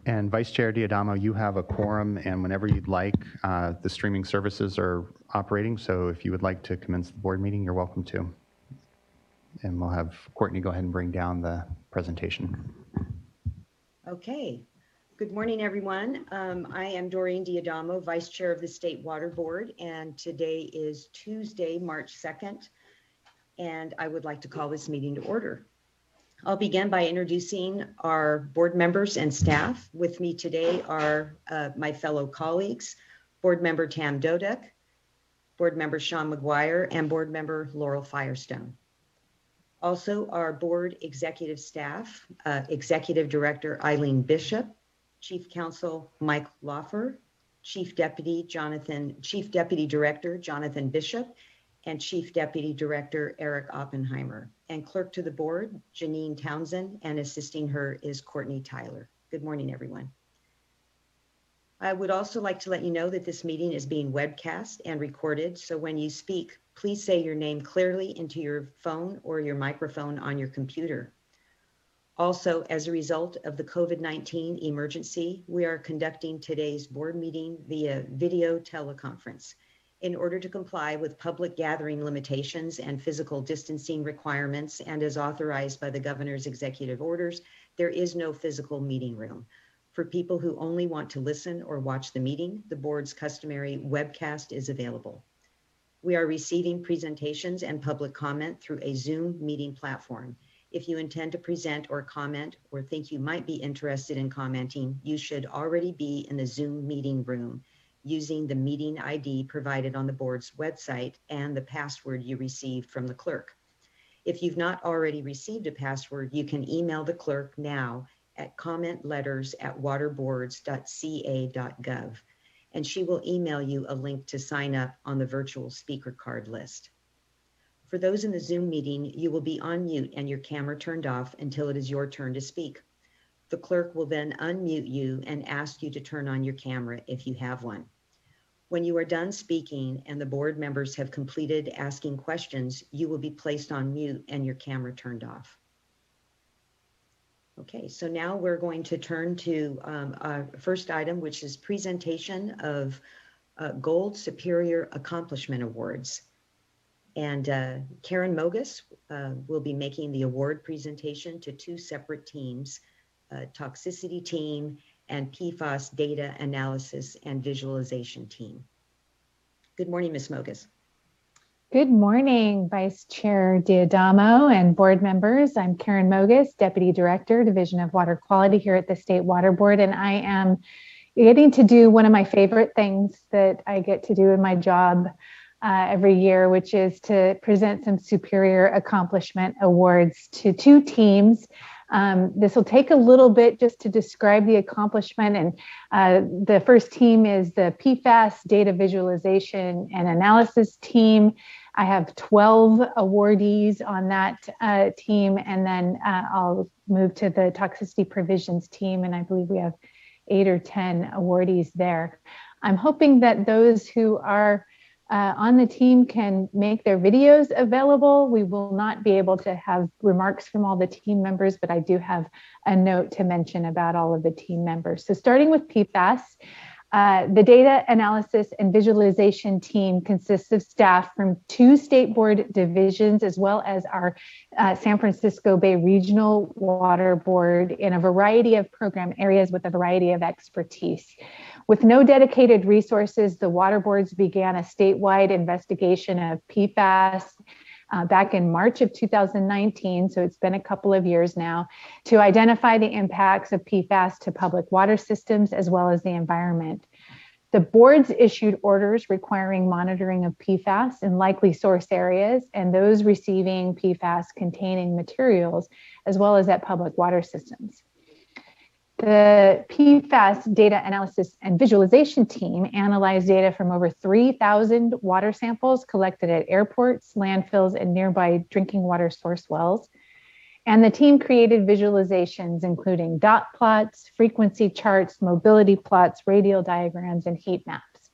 And Vice Chair Diadamo, you have a quorum, and whenever you'd like, the streaming services are operating. So if you would like to commence the board meeting, you're welcome to. And we'll have Courtney go ahead and bring down the presentation. Okay. Good morning, everyone. I am Doreen Diadamo, Vice Chair of the State Water Board, and today is Tuesday, March 2nd, and I would like to call this meeting to order. I'll begin by introducing our board members and staff. With me today are my fellow colleagues, Board Member Tam Dodek, Board Member Sean McGuire, and Board Member Laurel Firestone. Also, our board executive staff, Executive Director Eileen Bishop, Chief Counsel Mike Loffer, Chief Deputy Director Jonathan Bishop, and Chief Deputy Director Eric Oppenheimer. And Clerk to the Board, Janine Townsend, and assisting her is Courtney Tyler. Good morning, everyone. I would also like to let you know that this meeting is being webcast and recorded, so when you speak, please say your name clearly into your phone or your microphone on your computer. Also, as a result of the COVID-19 emergency, we are conducting today's board meeting via video teleconference. In order to comply with public gathering limitations and physical distancing requirements, and as authorized by the governor's executive orders, there is no physical meeting room. For people who only want to listen or watch the meeting, the board's customary webcast is available. We are receiving presentations and public comment through a Zoom meeting platform. If you intend to present or comment or think you might be interested in commenting, you should already be in the Zoom meeting room using the meeting ID provided on the board's website and the password you received from the clerk. If you've not already received a password, you can email the clerk now at commentletters@waterboards.ca.gov, and she will email you a link to sign up on the virtual speaker card list. For those in the Zoom meeting, you will be on mute and your camera turned off until it is your turn to speak. The clerk will then unmute you and ask you to turn on your camera if you have one. When you are done speaking and the board members have completed asking questions, you will be placed on mute and your camera turned off. Okay, so now we're going to turn to our first item, which is presentation of Gold Superior Accomplishment Awards. And Karen Mogus will be making the award presentation to two separate teams, Toxicity Team and PFAS Data Analysis and Visualization Team. Good morning, Ms. Mogus. Good morning, Vice Chair Diadamo and board members. I'm Karen Mogus, Deputy Director, Division of Water Quality here at the State Water Board, and I am getting to do one of my favorite things that I get to do in my job every year, which is to present some Superior Accomplishment Awards to two teams. This will take a little bit just to describe the accomplishment. And the first team is the PFAS Data Visualization and Analysis team. I have 12 awardees on that team, and then I'll move to the Toxicity Provisions team, and I believe we have 8 or 10 awardees there. I'm hoping that those who are on the team can make their videos available. We will not be able to have remarks from all the team members, but I do have a note to mention about all of the team members. So starting with PFAS, the Data Analysis and Visualization team consists of staff from 2 state board divisions, as well as our San Francisco Bay Regional Water Board in a variety of program areas with a variety of expertise. With no dedicated resources, the water boards began a statewide investigation of PFAS back in March of 2019, so it's been a couple of years now, to identify the impacts of PFAS to public water systems as well as the environment. The boards issued orders requiring monitoring of PFAS in likely source areas and those receiving PFAS containing materials, as well as at public water systems. The PFAS Data Analysis and Visualization team analyzed data from over 3,000 water samples collected at airports, landfills, and nearby drinking water source wells. And the team created visualizations, including dot plots, frequency charts, mobility plots, radial diagrams, and heat maps.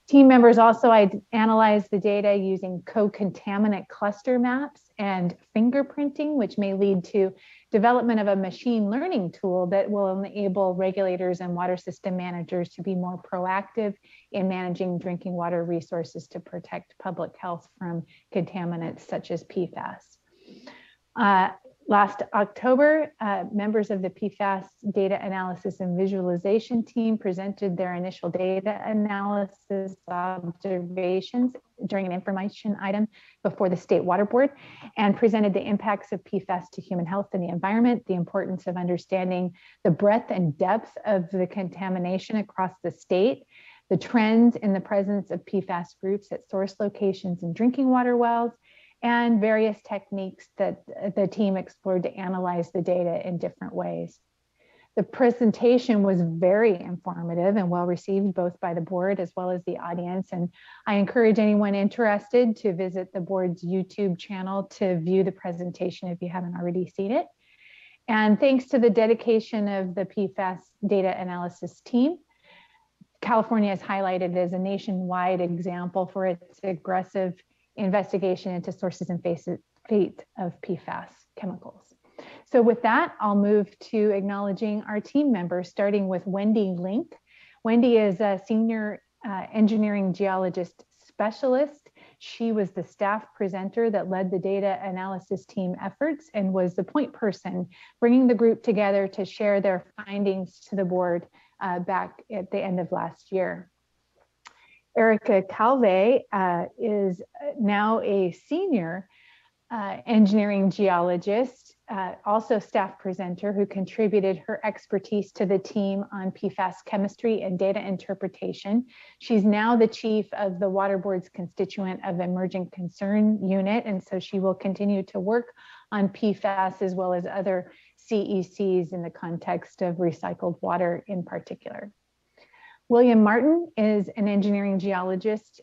Team members also analyzed the data using co-contaminant cluster maps and fingerprinting, which may lead to development of a machine learning tool that will enable regulators and water system managers to be more proactive in managing drinking water resources to protect public health from contaminants such as PFAS. Last October, members of the PFAS data analysis and visualization team presented their initial data analysis observations during an information item before the State Water Board and presented the impacts of PFAS to human health and the environment, the importance of understanding the breadth and depth of the contamination across the state, the trends in the presence of PFAS groups at source locations and drinking water wells, and various techniques that the team explored to analyze the data in different ways. The presentation was very informative and well received both by the board as well as the audience. And I encourage anyone interested to visit the board's YouTube channel to view the presentation if you haven't already seen it. And thanks to the dedication of the PFAS data analysis team, California is highlighted as a nationwide example for its aggressive investigation into sources and fate of PFAS chemicals. So with that, I'll move to acknowledging our team members, starting with Wendy Link. Wendy is a senior engineering geologist specialist. She was the staff presenter that led the data analysis team efforts and was the point person bringing the group together to share their findings to the board back at the end of last year. Erica Calve is now a senior engineering geologist, also staff presenter, who contributed her expertise to the team on PFAS chemistry and data interpretation. She's now the chief of the Water Board's Constituent of Emerging Concern Unit, and so she will continue to work on PFAS as well as other CECs in the context of recycled water in particular. William Martin is an engineering geologist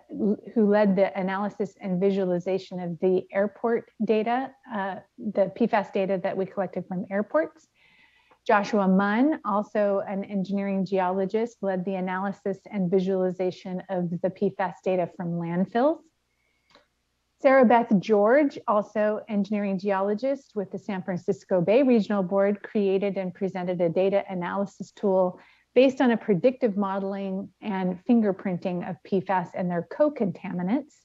who led the analysis and visualization of the airport data, the PFAS data that we collected from airports. Joshua Munn, also an engineering geologist, led the analysis and visualization of the PFAS data from landfills. Sarah Beth George, also engineering geologist with the San Francisco Bay Regional Board, created and presented a data analysis tool based on a predictive modeling and fingerprinting of PFAS and their co-contaminants.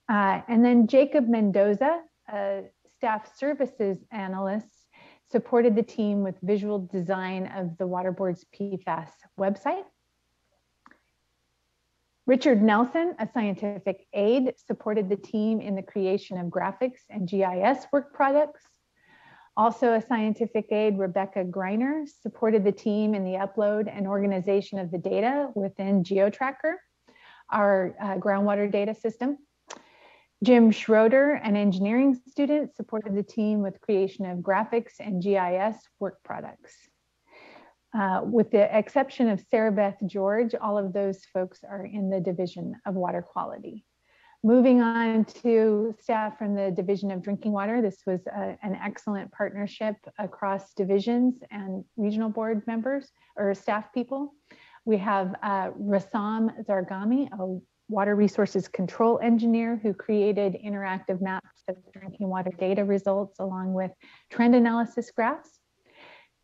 And then Jacob Mendoza, a staff services analyst, supported the team with visual design of the Water Board's PFAS website. Richard Nelson, a scientific aide, supported the team in the creation of graphics and GIS work products. Also a scientific aide, Rebecca Greiner, supported the team in the upload and organization of the data within GeoTracker, our groundwater data system. Jim Schroeder, an engineering student, supported the team with creation of graphics and GIS work products. With the exception of Sarah Beth George, all of those folks are in the Division of Water Quality. Moving on to staff from the Division of Drinking Water, this was an excellent partnership across divisions and regional board members or staff people. We have Rassam Zargami, a water resources control engineer who created interactive maps of drinking water data results along with trend analysis graphs.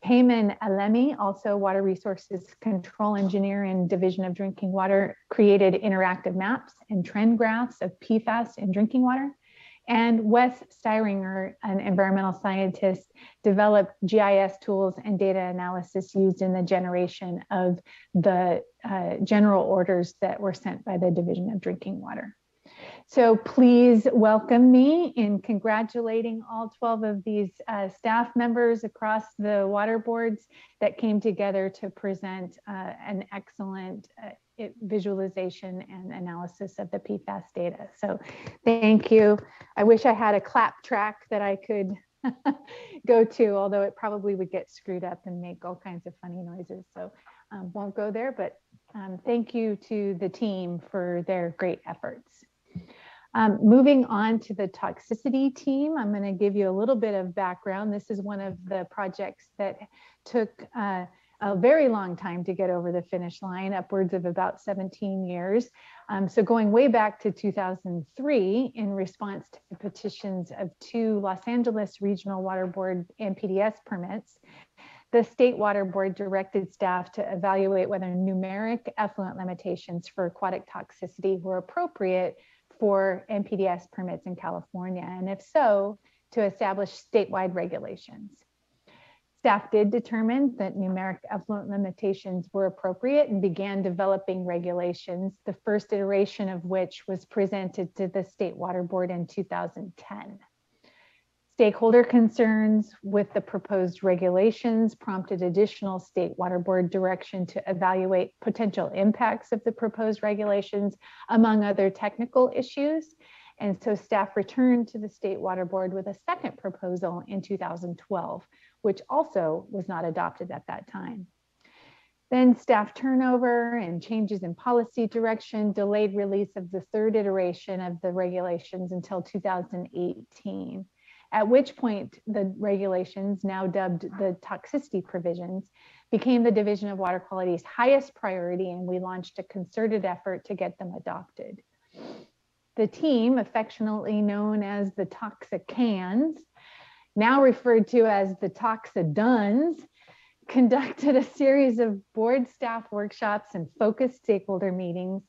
Payman Alemi, also water resources control engineer in Division of Drinking Water, created interactive maps and trend graphs of PFAS in drinking water. And Wes Steiringer, an environmental scientist, developed GIS tools and data analysis used in the generation of the general orders that were sent by the Division of Drinking Water. So please welcome me in congratulating all 12 of these staff members across the water boards that came together to present an excellent visualization and analysis of the PFAS data. So thank you. I wish I had a clap track that I could go to, although it probably would get screwed up and make all kinds of funny noises. So won't go there, but thank you to the team for their great efforts. Moving on to the toxicity team, I'm going to give you a little bit of background. This is one of the projects that took a very long time to get over the finish line, upwards of about 17 years. So going way back to 2003, in response to the petitions of 2 Los Angeles Regional Water Board NPDES permits, the State Water Board directed staff to evaluate whether numeric effluent limitations for aquatic toxicity were appropriate for NPDES permits in California, and if so, to establish statewide regulations. Staff did determine that numeric effluent limitations were appropriate and began developing regulations, the first iteration of which was presented to the State Water Board in 2010. Stakeholder concerns with the proposed regulations prompted additional State Water Board direction to evaluate potential impacts of the proposed regulations, among other technical issues. And so staff returned to the State Water Board with a second proposal in 2012, which also was not adopted at that time. Then staff turnover and changes in policy direction delayed release of the third iteration of the regulations until 2018, at which point the regulations, now dubbed the toxicity provisions, became the Division of Water Quality's highest priority, and we launched a concerted effort to get them adopted. The team, affectionately known as the Toxicans, now referred to as the Toxiduns, conducted a series of board staff workshops and focused stakeholder meetings,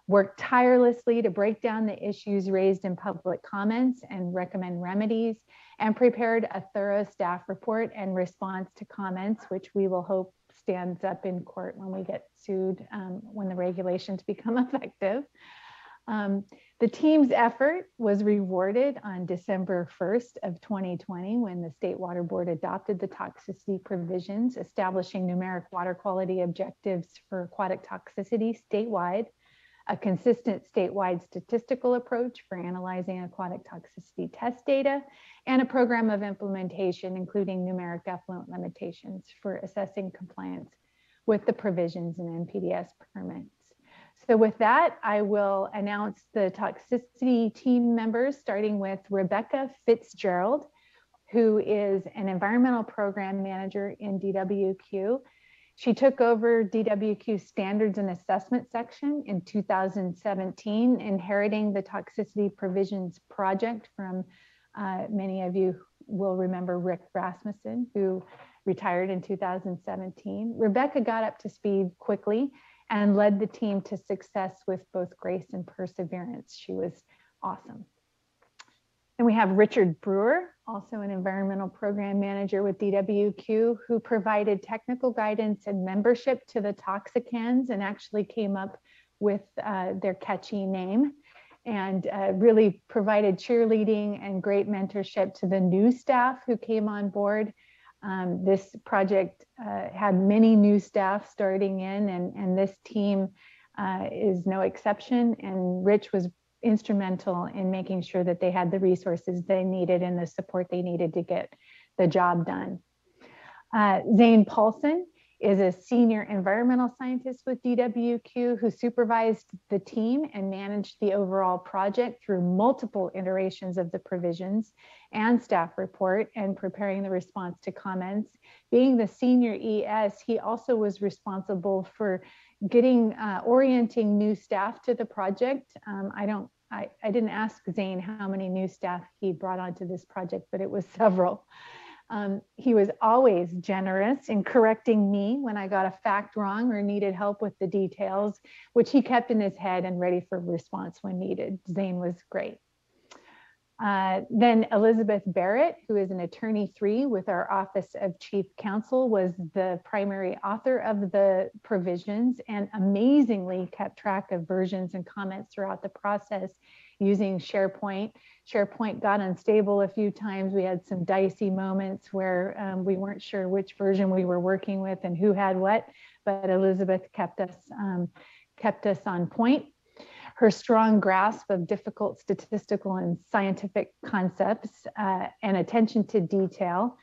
worked tirelessly to break down the issues raised in public comments and recommend remedies, and prepared a thorough staff report and response to comments, which we will hope stands up in court when we get sued, when the regulations become effective. The team's effort was rewarded on December 1st of 2020 when the State Water Board adopted the toxicity provisions, establishing numeric water quality objectives for aquatic toxicity statewide, a consistent statewide statistical approach for analyzing aquatic toxicity test data, and a program of implementation, including numeric effluent limitations for assessing compliance with the provisions in NPDES permits. So with that, I will announce the toxicity team members, starting with Rebecca Fitzgerald, who is an environmental program manager in DWQ. She took over DWQ standards and assessment section in 2017, inheriting the toxicity provisions project from many of you will remember Rick Rasmussen, who retired in 2017. Rebecca got up to speed quickly and led the team to success with both grace and perseverance. She was awesome. And we have Richard Brewer, also an environmental program manager with DWQ, who provided technical guidance and membership to the Toxicans and actually came up with their catchy name, and really provided cheerleading and great mentorship to the new staff who came on board. This project had many new staff starting in, and this team is no exception. And Rich was instrumental in making sure that they had the resources they needed and the support they needed to get the job done. Zane Paulson is a senior environmental scientist with DWQ who supervised the team and managed the overall project through multiple iterations of the provisions and staff report and preparing the response to comments. Being the senior ES, he also was responsible for getting orienting new staff to the project. I didn't ask Zane how many new staff he brought onto this project, but it was several. He was always generous in correcting me when I got a fact wrong or needed help with the details, which he kept in his head and ready for response when needed. Zane was great. Then Elizabeth Barrett, who is an attorney 3 with our Office of Chief Counsel, was the primary author of the provisions and amazingly kept track of versions and comments throughout the process using SharePoint. SharePoint got unstable a few times. We had some dicey moments where we weren't sure which version we were working with and who had what, but Elizabeth kept us on point. Her strong grasp of difficult statistical and scientific concepts and attention to detail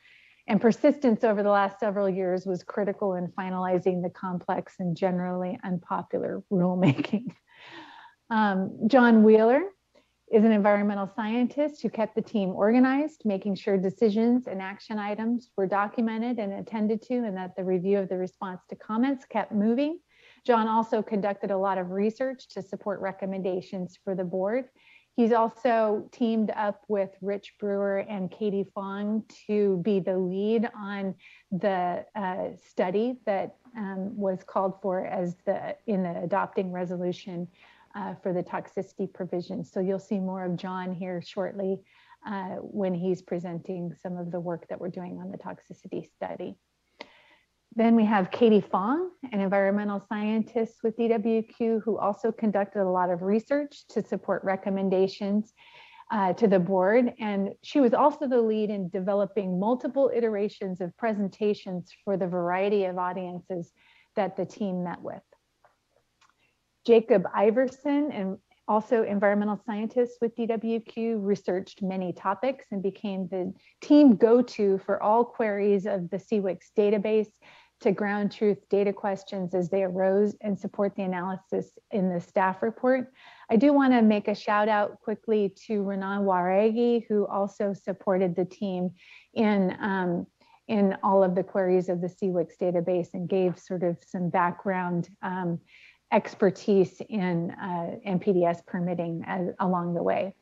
and persistence over the last several years was critical in finalizing the complex and generally unpopular rulemaking. John Wheeler is an environmental scientist who kept the team organized, making sure decisions and action items were documented and attended to, and that the review of the response to comments kept moving. John also conducted a lot of research to support recommendations for the board. He's also teamed up with Rich Brewer and Katie Fong to be the lead on the study that was called for as in the adopting resolution for the toxicity provision. So you'll see more of John here shortly when he's presenting some of the work that we're doing on the toxicity study. Then we have Katie Fong, an environmental scientist with DWQ, who also conducted a lot of research to support recommendations to the board. And she was also the lead in developing multiple iterations of presentations for the variety of audiences that the team met with. Jacob Iverson, and also environmental scientist with DWQ, researched many topics and became the team go-to for all queries of the SWRCB database to ground truth data questions as they arose and support the analysis in the staff report. I do want to make a shout out quickly to Renan Waregi, who also supported the team in all of the queries of the SWRCB database and gave sort of some background expertise in NPDES permitting along the way.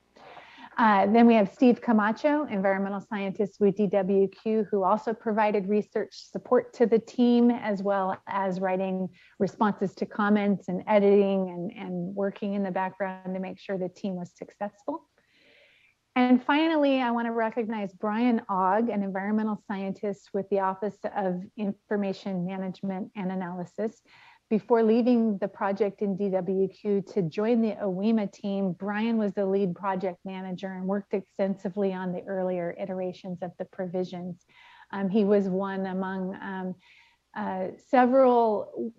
Then we have Steve Camacho, environmental scientist with DWQ, who also provided research support to the team, as well as writing responses to comments and editing and working in the background to make sure the team was successful. And finally, I want to recognize Brian Ogg, an environmental scientist with the Office of Information Management and Analysis. Before leaving the project in DWQ to join the OWIMA team, Brian was the lead project manager and worked extensively on the earlier iterations of the provisions. He was one among several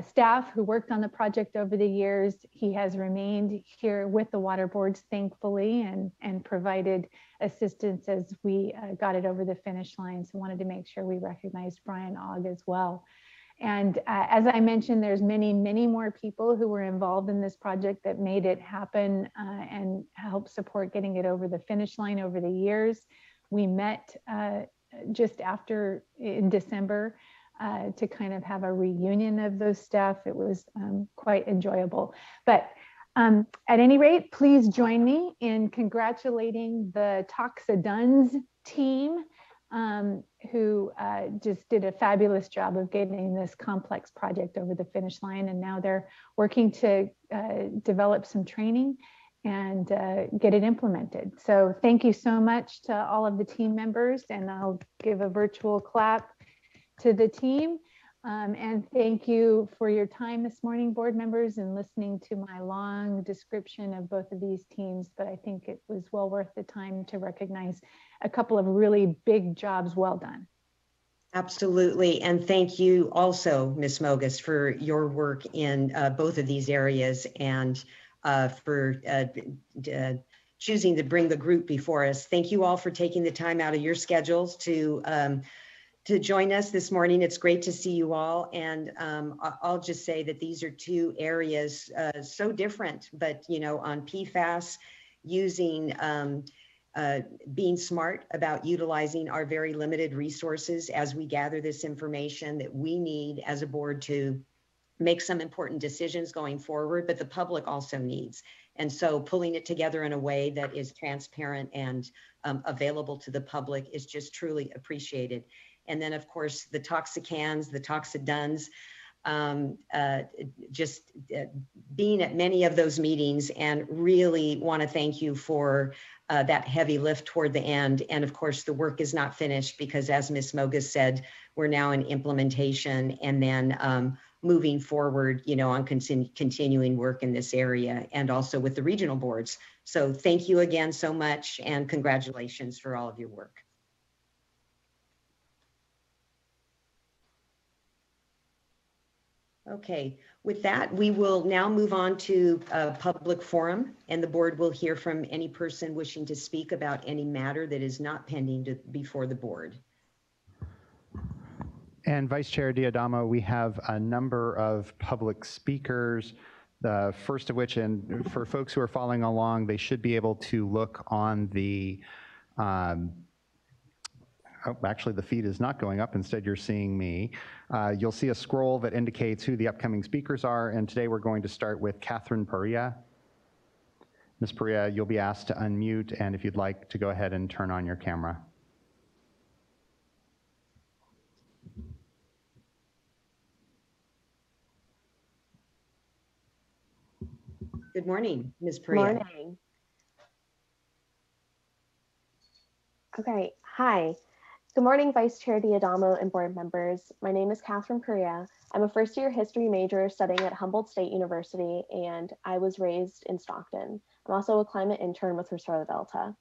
staff who worked on the project over the years. He has remained here with the water boards, thankfully, and provided assistance as we got it over the finish line. So wanted to make sure we recognized Brian Ogg as well. And as I mentioned, there's many, many more people who were involved in this project that made it happen and helped support getting it over the finish line over the years. We met just after in December to kind of have a reunion of those staff. It was quite enjoyable. But at any rate, please join me in congratulating the Toxaduns team, who just did a fabulous job of getting this complex project over the finish line. And now they're working to develop some training and get it implemented. So thank you so much to all of the team members, and I'll give a virtual clap to the team. And thank you for your time this morning, board members, and listening to my long description of both of these teams. But I think it was well worth the time to recognize a couple of really big jobs well done. Absolutely. And thank you also, Ms. Mogus, for your work in both of these areas and for choosing to bring the group before us. Thank you all for taking the time out of your schedules to join us this morning. It's great to see you all. And I'll just say that these are two areas so different, but on PFAS, using being smart about utilizing our very limited resources as we gather this information that we need as a board to make some important decisions going forward, but the public also needs. And so pulling it together in a way that is transparent and available to the public is just truly appreciated. And then, of course, the Toxicans, the Toxaduns, just being at many of those meetings, and really want to thank you for that heavy lift toward the end. And of course, the work is not finished because, as Ms. Mogus said, we're now in implementation and then moving forward, on continuing work in this area and also with the regional boards. So thank you again so much, and congratulations for all of your work. Okay, with that, we will now move on to a public forum, and the board will hear from any person wishing to speak about any matter that is not pending before the board. And Vice Chair Diadamo, we have a number of public speakers The first of which, and for folks who are following along, they should be able to look on the, actually the feed is not going up. Instead, you're seeing me. You'll see a scroll that indicates who the upcoming speakers are. And today we're going to start with Catherine Perria. Ms. Perria, you'll be asked to unmute, and if you'd like to go ahead and turn on your camera. Good morning, Ms. Good Perria. morning. Okay, hi. Good morning, Vice Chair Diadamo and board members. My name is Catherine Perria. I'm a first-year history major studying at Humboldt State University, and I was raised in Stockton. I'm also a climate intern with Restore the Delta.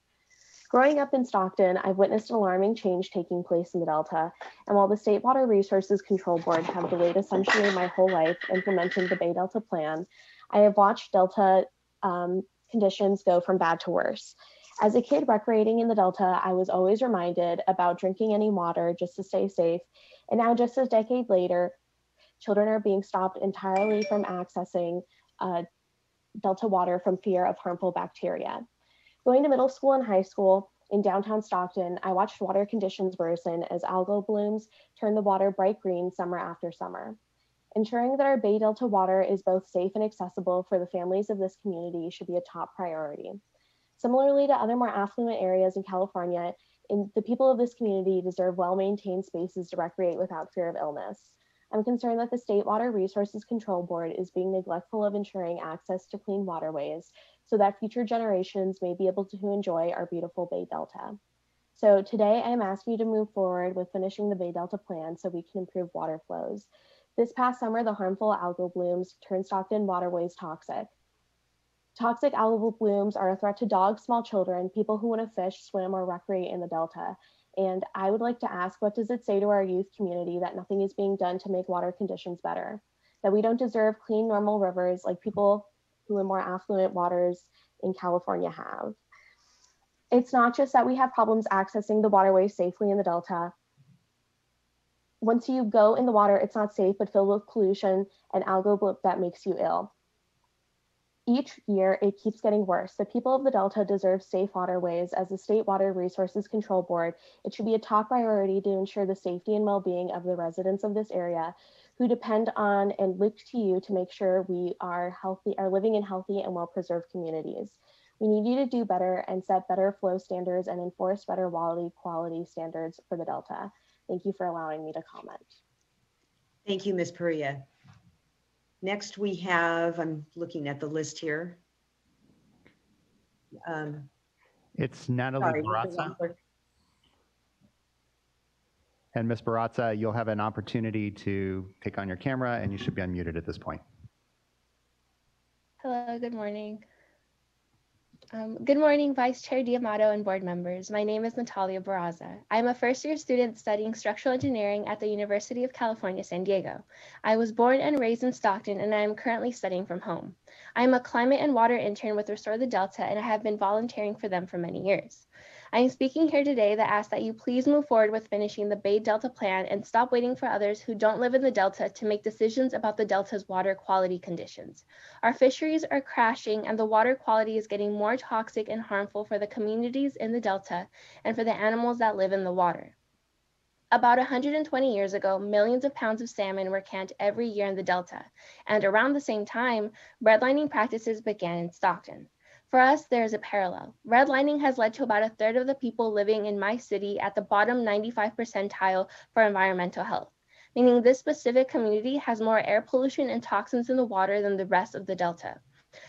Growing up in Stockton, I've witnessed an alarming change taking place in the Delta, and while the State Water Resources Control Board have delayed essentially my whole life implementing the Bay Delta Plan, I have watched Delta conditions go from bad to worse. As a kid recreating in the Delta, I was always reminded about drinking any water just to stay safe. And now just a decade later, children are being stopped entirely from accessing Delta water from fear of harmful bacteria. Going to middle school and high school in downtown Stockton, I watched water conditions worsen as algal blooms turned the water bright green summer after summer. Ensuring that our Bay Delta water is both safe and accessible for the families of this community should be a top priority. Similarly to other more affluent areas in California, the people of this community deserve well-maintained spaces to recreate without fear of illness. I'm concerned that the State Water Resources Control Board is being neglectful of ensuring access to clean waterways so that future generations may be able to enjoy our beautiful Bay Delta. So today I am asking you to move forward with finishing the Bay Delta plan so we can improve water flows. This past summer, the harmful algal blooms turned Stockton waterways toxic. Toxic algal blooms are a threat to dogs, small children, people who want to fish, swim, or recreate in the Delta. And I would like to ask, what does it say to our youth community that nothing is being done to make water conditions better? That we don't deserve clean, normal rivers like people who in more affluent waters in California have. It's not just that we have problems accessing the waterways safely in the Delta. Once you go in the water, it's not safe, but filled with pollution and algal bloom that makes you ill. Each year, it keeps getting worse. The people of the Delta deserve safe waterways. As the State Water Resources Control Board, it should be a top priority to ensure the safety and well-being of the residents of this area who depend on and look to you to make sure we are living in healthy and well-preserved communities. We need you to do better and set better flow standards and enforce better water quality standards for the Delta. Thank you for allowing me to comment. Thank you, Ms. Perria. Next, we have, I'm looking at the list here. It's Natalie Sorry, Barraza. And Ms. Barraza, you'll have an opportunity to take on your camera, and you should be unmuted at this point. Hello, good morning. Good morning, Vice Chair Diamato and board members. My name is Natalia Barraza. I'm a first-year student studying structural engineering at the University of California, San Diego. I was born and raised in Stockton, and I am currently studying from home. I am a climate and water intern with Restore the Delta, and I have been volunteering for them for many years. I am speaking here today to ask that you please move forward with finishing the Bay Delta plan and stop waiting for others who don't live in the Delta to make decisions about the Delta's water quality conditions. Our fisheries are crashing, and the water quality is getting more toxic and harmful for the communities in the Delta and for the animals that live in the water. About 120 years ago, millions of pounds of salmon were canned every year in the Delta, and around the same time, redlining practices began in Stockton. For us, there is a parallel. Redlining has led to about a third of the people living in my city at the bottom 95 percentile for environmental health, meaning this specific community has more air pollution and toxins in the water than the rest of the Delta.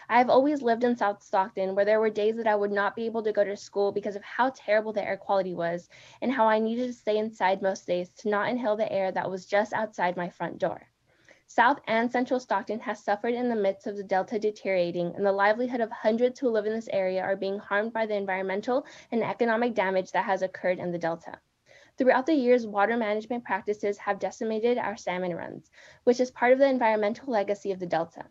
I have always lived in South Stockton, where there were days that I would not be able to go to school because of how terrible the air quality was and how I needed to stay inside most days to not inhale the air that was just outside my front door. South and Central Stockton has suffered in the midst of the Delta deteriorating, and the livelihood of hundreds who live in this area are being harmed by the environmental and economic damage that has occurred in the Delta. Throughout the years, water management practices have decimated our salmon runs, which is part of the environmental legacy of the Delta.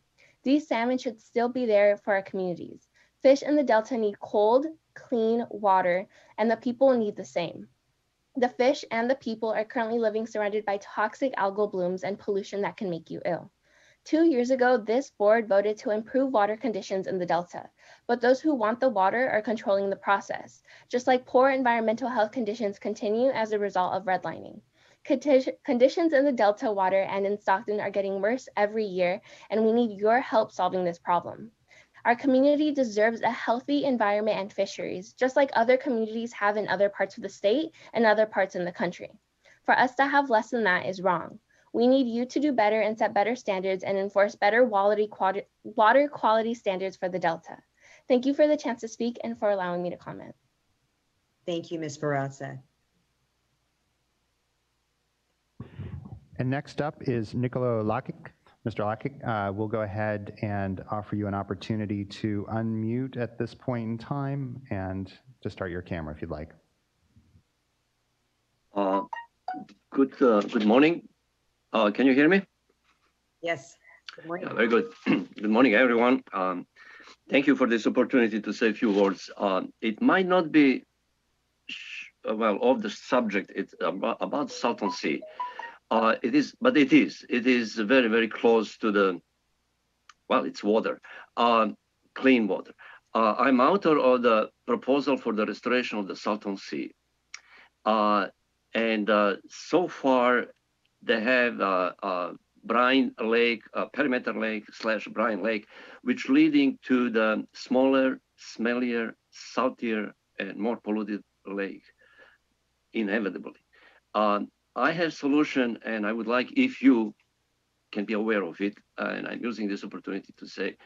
These salmon should still be there for our communities. Fish in the Delta need cold, clean water, and the people need the same. The fish and the people are currently living surrounded by toxic algal blooms and pollution that can make you ill. 2 years ago, this board voted to improve water conditions in the Delta, but those who want the water are controlling the process, just like poor environmental health conditions continue as a result of redlining. Conditions in the Delta water and in Stockton are getting worse every year, and we need your help solving this problem. Our community deserves a healthy environment and fisheries, just like other communities have in other parts of the state and other parts in the country. For us to have less than that is wrong. We need you to do better and set better standards and enforce better water quality standards for the Delta. Thank you for the chance to speak and for allowing me to comment. Thank you, Ms. Barraza. And next up is Nicolo Lakic. Mr. Lakic, we'll go ahead and offer you an opportunity to unmute at this point in time and to start your camera if you'd like. Good morning. Can you hear me? Yes, good morning. Yeah, very good. Good morning, everyone. Thank you for this opportunity to say a few words. It might not be, well, of the subject. It's about Salton Sea. It is, but it is very, very close to the, well, it's water, clean water. I'm author of the proposal for the restoration of the Salton Sea. And so far, they have Brine Lake, Perimeter Lake / Brine Lake, which leading to the smaller, smellier, saltier, and more polluted lake, inevitably. I have solution, and I would like if you can be aware of it, and I'm using this opportunity to say,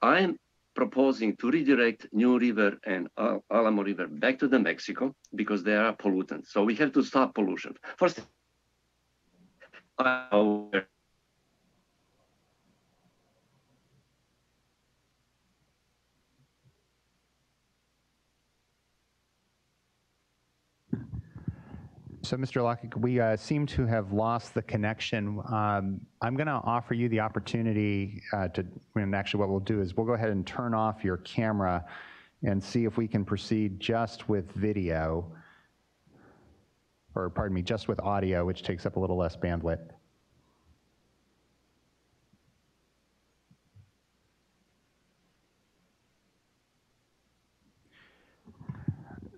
I'm proposing to redirect New River and Alamo River back to the Mexico because they are pollutants. So we have to stop pollution. First, So, Mr. Lakic, we seem to have lost the connection. I'm going to offer you the opportunity and actually what we'll do is we'll go ahead and turn off your camera and see if we can proceed just with video, or pardon me, just with audio, which takes up a little less bandwidth.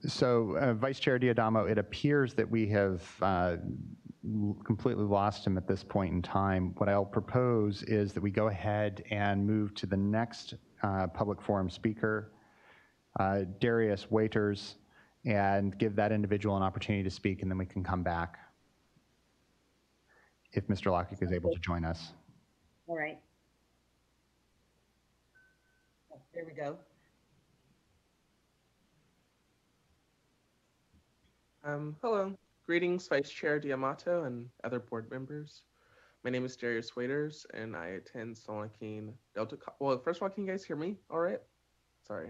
So, Vice Chair Diadamo, it appears that we have completely lost him at this point in time. What I'll propose is that we go ahead and move to the next public forum speaker, Darius Waiters, and give that individual an opportunity to speak, and then we can come back if Mr. Lakic is able to join us. All right. Oh, there we go. Hello, greetings Vice Chair Diamato and other board members. My name is Darius Waiters and I attend San Joaquin Delta. Well, first of all, can you guys hear me all right? Sorry.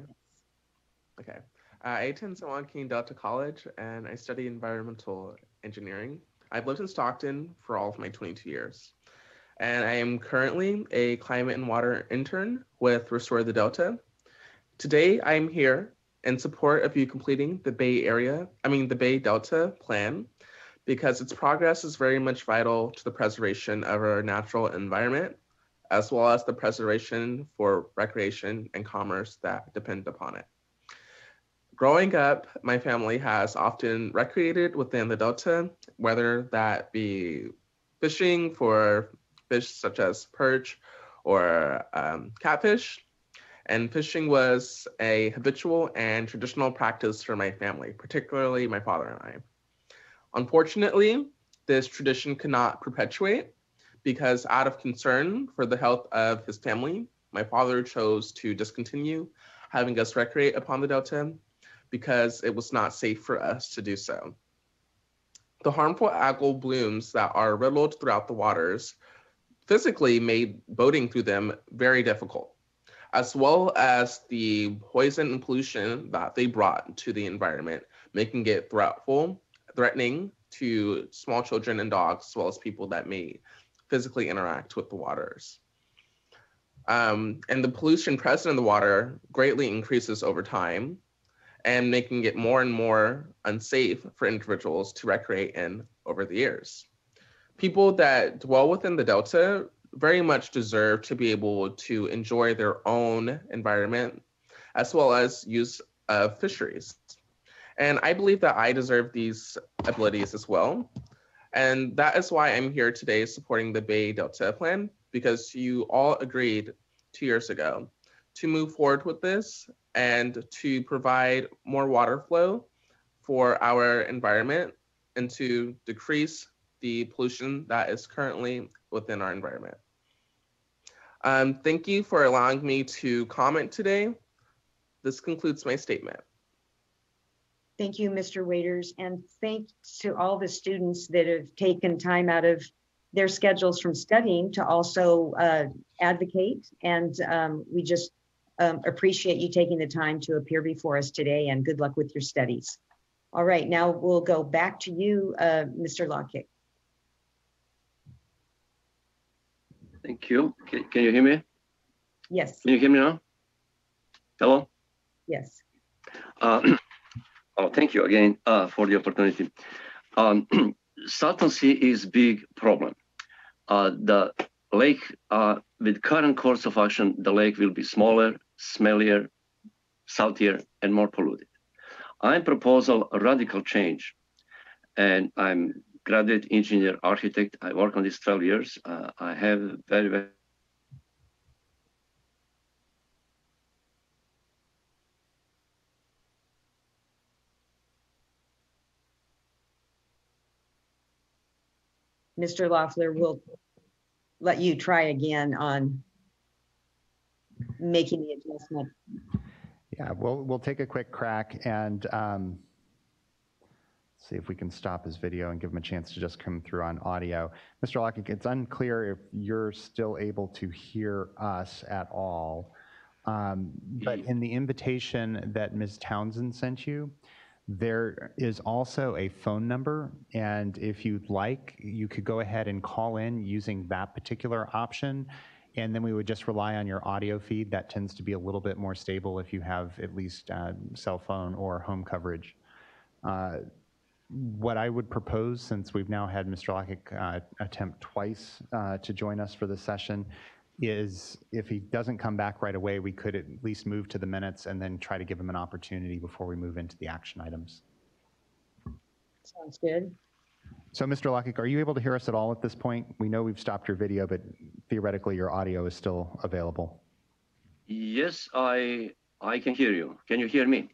Okay. I attend San Joaquin Delta College and I study environmental engineering. I've lived in Stockton for all of my 22 years. And I am currently a climate and water intern with Restore the Delta. Today, I'm here in support of you completing the Bay Delta plan, because its progress is very much vital to the preservation of our natural environment, as well as the preservation for recreation and commerce that depend upon it. Growing up, my family has often recreated within the Delta, whether that be fishing for fish such as perch or catfish. And fishing was a habitual and traditional practice for my family, particularly my father and I. Unfortunately, this tradition could not perpetuate because out of concern for the health of his family, my father chose to discontinue having us recreate upon the Delta because it was not safe for us to do so. The harmful algal blooms that are riddled throughout the waters physically made boating through them very difficult, as well as the poison and pollution that they brought to the environment, making it threatening to small children and dogs, as well as people that may physically interact with the waters. And the pollution present in the water greatly increases over time, and making it more and more unsafe for individuals to recreate in over the years. People that dwell within the Delta very much deserve to be able to enjoy their own environment as well as use of fisheries. And I believe that I deserve these abilities as well. And that is why I'm here today supporting the Bay Delta Plan, because you all agreed 2 years ago to move forward with this and to provide more water flow for our environment and to decrease the pollution that is currently within our environment. Thank you for allowing me to comment today. This concludes my statement. Thank you, Mr. Waiters, and thanks to all the students that have taken time out of their schedules from studying to also advocate. And we just appreciate you taking the time to appear before us today, and good luck with your studies. All right, now we'll go back to you, Mr. Lockett. Thank you. Can you hear me? Yes, Can you hear me now? Hello? yes. Oh, thank you again for the opportunity. Salton Sea is big problem. The lake, with current course of action, the lake will be smaller, smellier, saltier, and more polluted. I proposal a radical change, and I'm graduate engineer architect. I work on this 12 years. I have very Mr. Loeffler, we'll let you try again on making the adjustment. Yeah, we'll take a quick crack and see if we can stop his video and give him a chance to just come through on audio. Mr. Lockett, it's unclear if you're still able to hear us at all. But in the invitation that Ms. Townsend sent you, there is also a phone number, and if you'd like, you could go ahead and call in using that particular option, and then we would just rely on your audio feed. That tends to be a little bit more stable if you have at least cell phone or home coverage. What I would propose, since we've now had Mr. Lockett attempt twice to join us for this session, is if he doesn't come back right away, we could at least move to the minutes and then try to give him an opportunity before we move into the action items. Sounds good. So Mr. Lockett, are you able to hear us at all at this point? We know we've stopped your video, but theoretically your audio is still available. Yes, I can hear you. Can you hear me?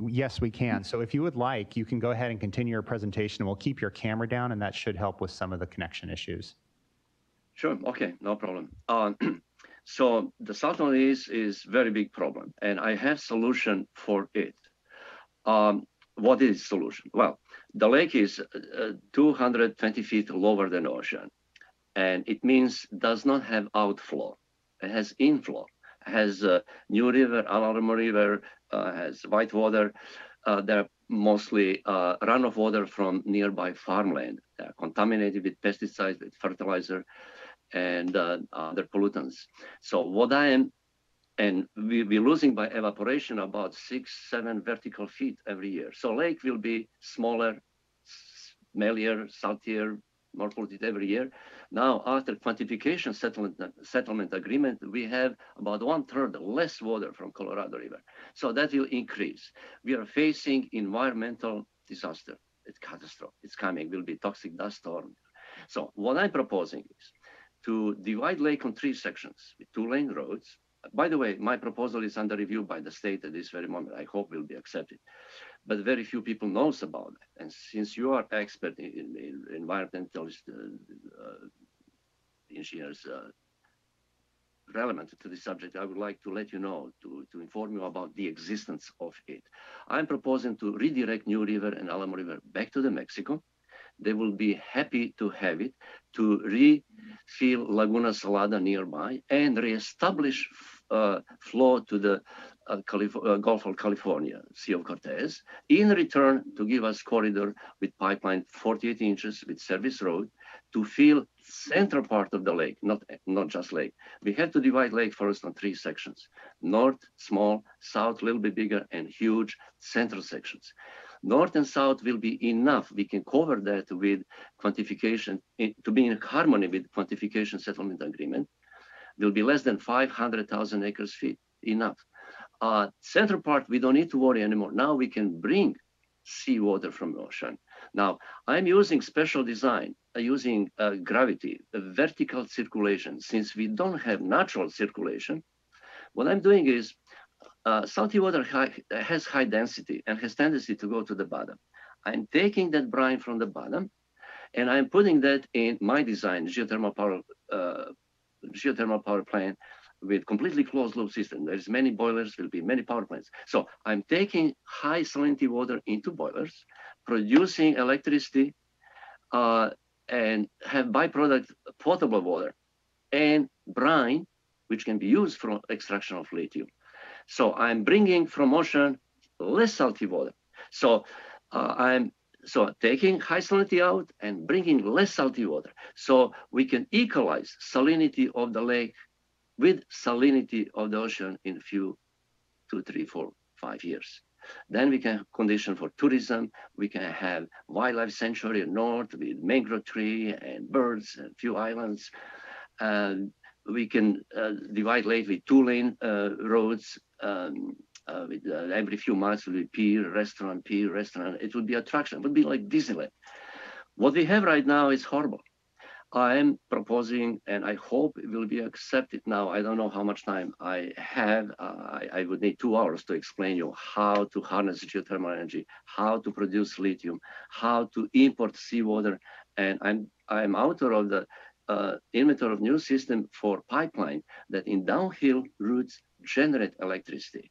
Yes, we can. So if you would like, you can go ahead and continue your presentation. We'll keep your camera down, and that should help with some of the connection issues. Sure. Okay, no problem. So the Salton is very big problem, and I have solution for it. What is solution? Well, the lake is 220 feet lower than the ocean, and it means does not have outflow. It has inflow. It has New River, Alarm River, has white water. They're mostly runoff water from nearby farmland. They're contaminated with pesticides, with fertilizer, and other pollutants. So what I am, and we're losing by evaporation about 6-7 vertical feet every year. So lake will be smaller, smellier, saltier, more polluted every year. Now, after quantification settlement agreement, we have about 1/3 less water from Colorado River. So that will increase. We are facing environmental disaster. It's catastrophe. It's coming. Will be toxic dust storm. So what I'm proposing is to divide lake on 3 sections with 2-lane roads. By the way, my proposal is under review by the state at this very moment. I hope will be accepted. But very few people knows about it. And since you are expert in environmental engineers relevant to the subject, I would like to let you know, to inform you about the existence of it. I'm proposing to redirect New River and Alamo River back to the Mexico. They will be happy to have it, to refill Laguna Salada nearby and reestablish flow to the Gulf of California, Sea of Cortez, in return to give us corridor with pipeline 48 inches with service road to fill central part of the lake, not just lake. We have to divide lake first on 3 sections: north, small; south, a little bit bigger; and huge central sections. North and south will be enough. We can cover that with quantification to be in harmony with quantification settlement agreement. Will be less than 500,000 acres feet, enough. Central part, we don't need to worry anymore. Now we can bring seawater from the ocean. Now, I'm using special design, using gravity, vertical circulation. Since we don't have natural circulation, what I'm doing is salty water has high density and has tendency to go to the bottom. I'm taking that brine from the bottom and I'm putting that in my design, geothermal power plant with completely closed loop system. There's many boilers, will be many power plants. So I'm taking high salinity water into boilers, producing electricity, and have byproduct potable water and brine, which can be used for extraction of lithium. So I'm bringing from ocean less salty water. So I'm taking high salinity out and bringing less salty water. So we can equalize salinity of the lake with salinity of the ocean in a few, 2, 3, 4, 5 years. Then we can condition for tourism. We can have wildlife sanctuary north with mangrove tree and birds and few islands. We can divide lake with 2-lane roads. With every few miles will be pier, restaurant. It would be attraction. It would be like Disneyland. What we have right now is horrible. I am proposing, and I hope it will be accepted now. I don't know how much time I have. I would need 2 hours to explain you how to harness geothermal energy, how to produce lithium, how to import seawater. And I'm author of the inventor of new system for pipeline that in downhill routes generate electricity.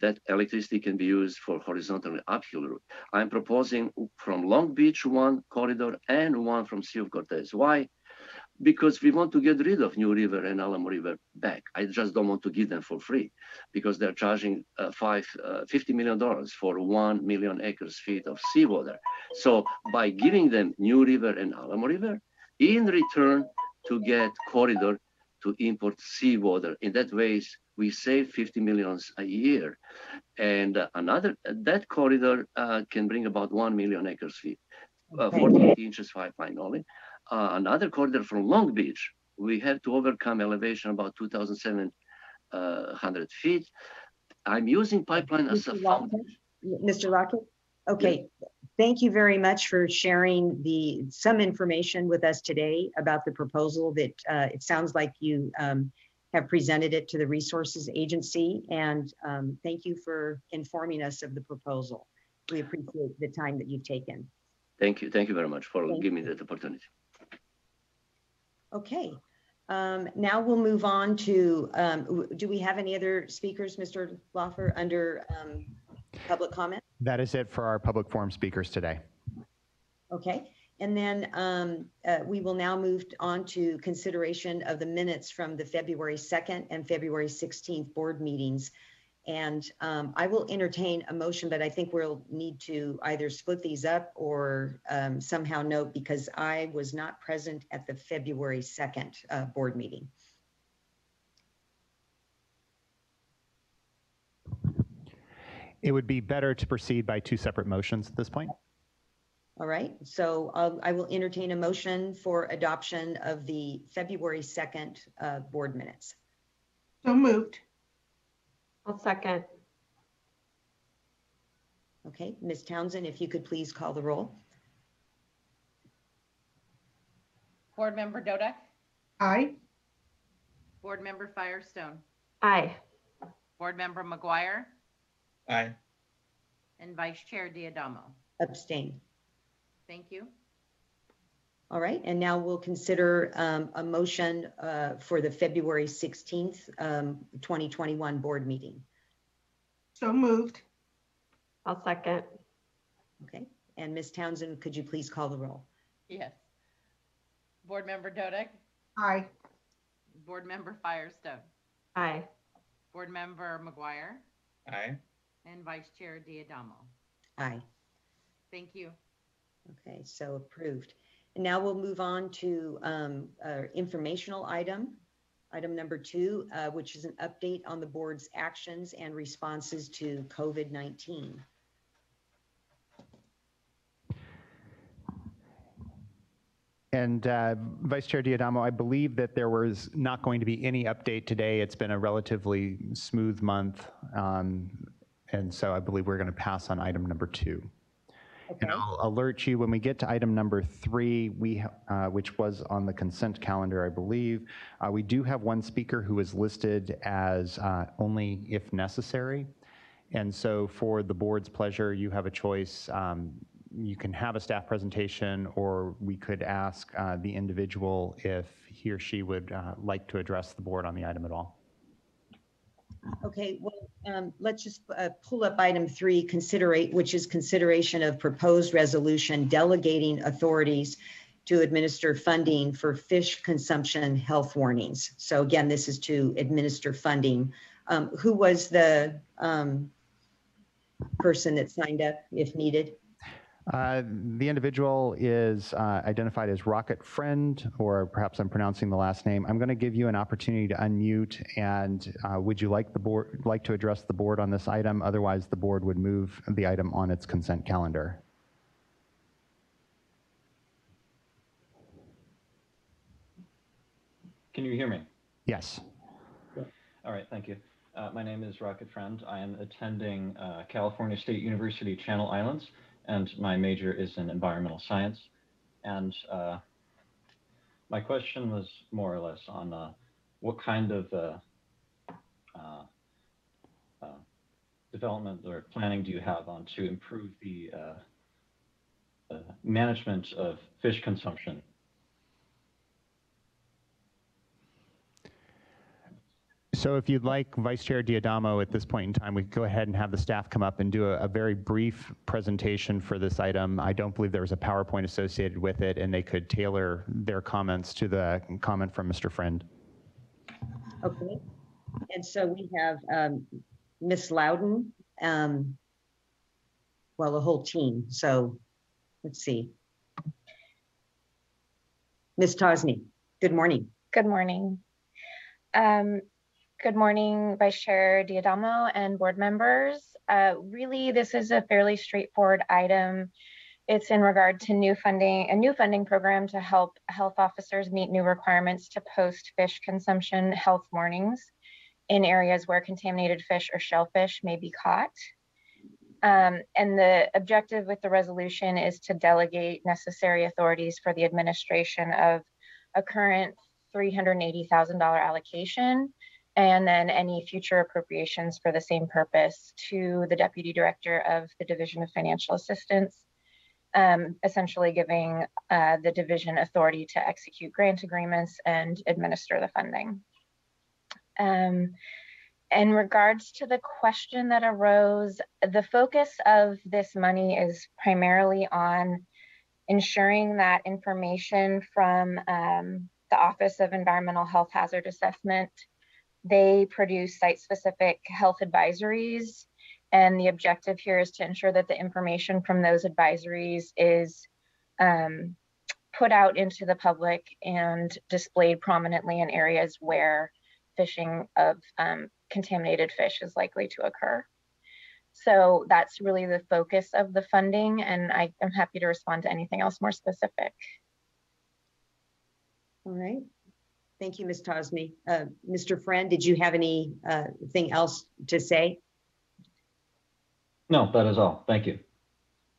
That electricity can be used for horizontal and uphill route. I'm proposing from Long Beach 1 corridor and 1 from Sea of Cortez. Why? Because we want to get rid of New River and Alamo River back. I just don't want to give them for free because they're charging $50 million for 1 million acres feet of seawater. So by giving them New River and Alamo River, in return to get corridor to import seawater. In that ways, we save 50 millions a year. And that corridor can bring about 1 million acres feet, 48 inches pipeline only. Another corridor from Long Beach, we have to overcome elevation about 2,700 feet. I'm using pipeline as a foundation. Mr. Lockett? Okay. Yeah. Thank you very much for sharing some information with us today about the proposal that it sounds like you have presented it to the Resources Agency, and thank you for informing us of the proposal. We appreciate the time that you've taken. Thank you very much for giving me that opportunity. Okay, now we'll move on to, do we have any other speakers, Mr. Loffer, under public comment? That is it for our public forum speakers today. Okay, and then we will now move on to consideration of the minutes from the February 2nd and February 16th board meetings. And I will entertain a motion, but I think we'll need to either split these up or somehow note, because I was not present at the February 2nd board meeting. It would be better to proceed by 2 separate motions at this point. All right, so I will entertain a motion for adoption of the February 2nd board minutes. So moved. I'll second. Okay, Ms. Townsend, if you could please call the roll. Board Member Dodek, Aye. Board Member Firestone, Aye. Board Member McGuire, Aye. and Vice Chair Diadamo. Abstain. Thank you. All right, and now we'll consider a motion for the February 16th, 2021 board meeting. So moved. I'll second. Okay, and Ms. Townsend, could you please call the roll? Yes. Board Member Dodek, Aye. Board Member Firestone, Aye. Board Member McGuire, Aye. and Vice Chair Diadamo. Aye. Thank you. Okay, so approved. And now we'll move on to our informational item number 2, which is an update on the board's actions and responses to COVID-19. And Vice Chair Diadamo, I believe that there was not going to be any update today. It's been a relatively smooth month. And so I believe we're going to pass on item number 2. Okay. And I'll alert you when we get to item number 3, which was on the consent calendar, I believe. We do have one speaker who is listed as only if necessary. And so for the board's pleasure, you have a choice. You can have a staff presentation, or we could ask the individual if he or she would like to address the board on the item at all. Okay, well, let's just pull up item 3, which is consideration of proposed resolution delegating authorities to administer funding for fish consumption health warnings. So again, this is to administer funding. Who was the person that signed up if needed? The individual is identified as Rocket Friend, or perhaps I'm pronouncing the last name. I'm going to give you an opportunity to unmute, and would you like to address the board on this item? Otherwise, the board would move the item on its consent calendar. Can you hear me? Yes. All right, thank you. My name is Rocket Friend. I am attending California State University Channel Islands, and my major is in environmental science. And my question was more or less on what kind of development or planning do you have on to improve the management of fish consumption? So if you'd like, Vice Chair Diadamo, at this point in time, we could go ahead and have the staff come up and do a very brief presentation for this item. I don't believe there was a PowerPoint associated with it, and they could tailor their comments to the comment from Mr. Friend. Okay, and so we have Ms. Loudon, well, a whole team. So let's see. Ms. Tosny, good morning. Good morning. Good morning, Vice Chair Diadamo and board members. Really, this is a fairly straightforward item. It's in regard to a new funding program to help health officers meet new requirements to post fish consumption health warnings in areas where contaminated fish or shellfish may be caught. And the objective with the resolution is to delegate necessary authorities for the administration of a current $380,000 allocation, and then any future appropriations for the same purpose to the Deputy Director of the Division of Financial Assistance, essentially giving the division authority to execute grant agreements and administer the funding. In regards to the question that arose, the focus of this money is primarily on ensuring that information from the Office of Environmental Health Hazard Assessment, they produce site-specific health advisories, and the objective here is to ensure that the information from those advisories is put out into the public and displayed prominently in areas where fishing of contaminated fish is likely to occur. So that's really the focus of the funding, and I am happy to respond to anything else more specific. All right. Thank you, Ms. Tosny. Mr. Friend, did you have anything else to say? No, that is all. Thank you.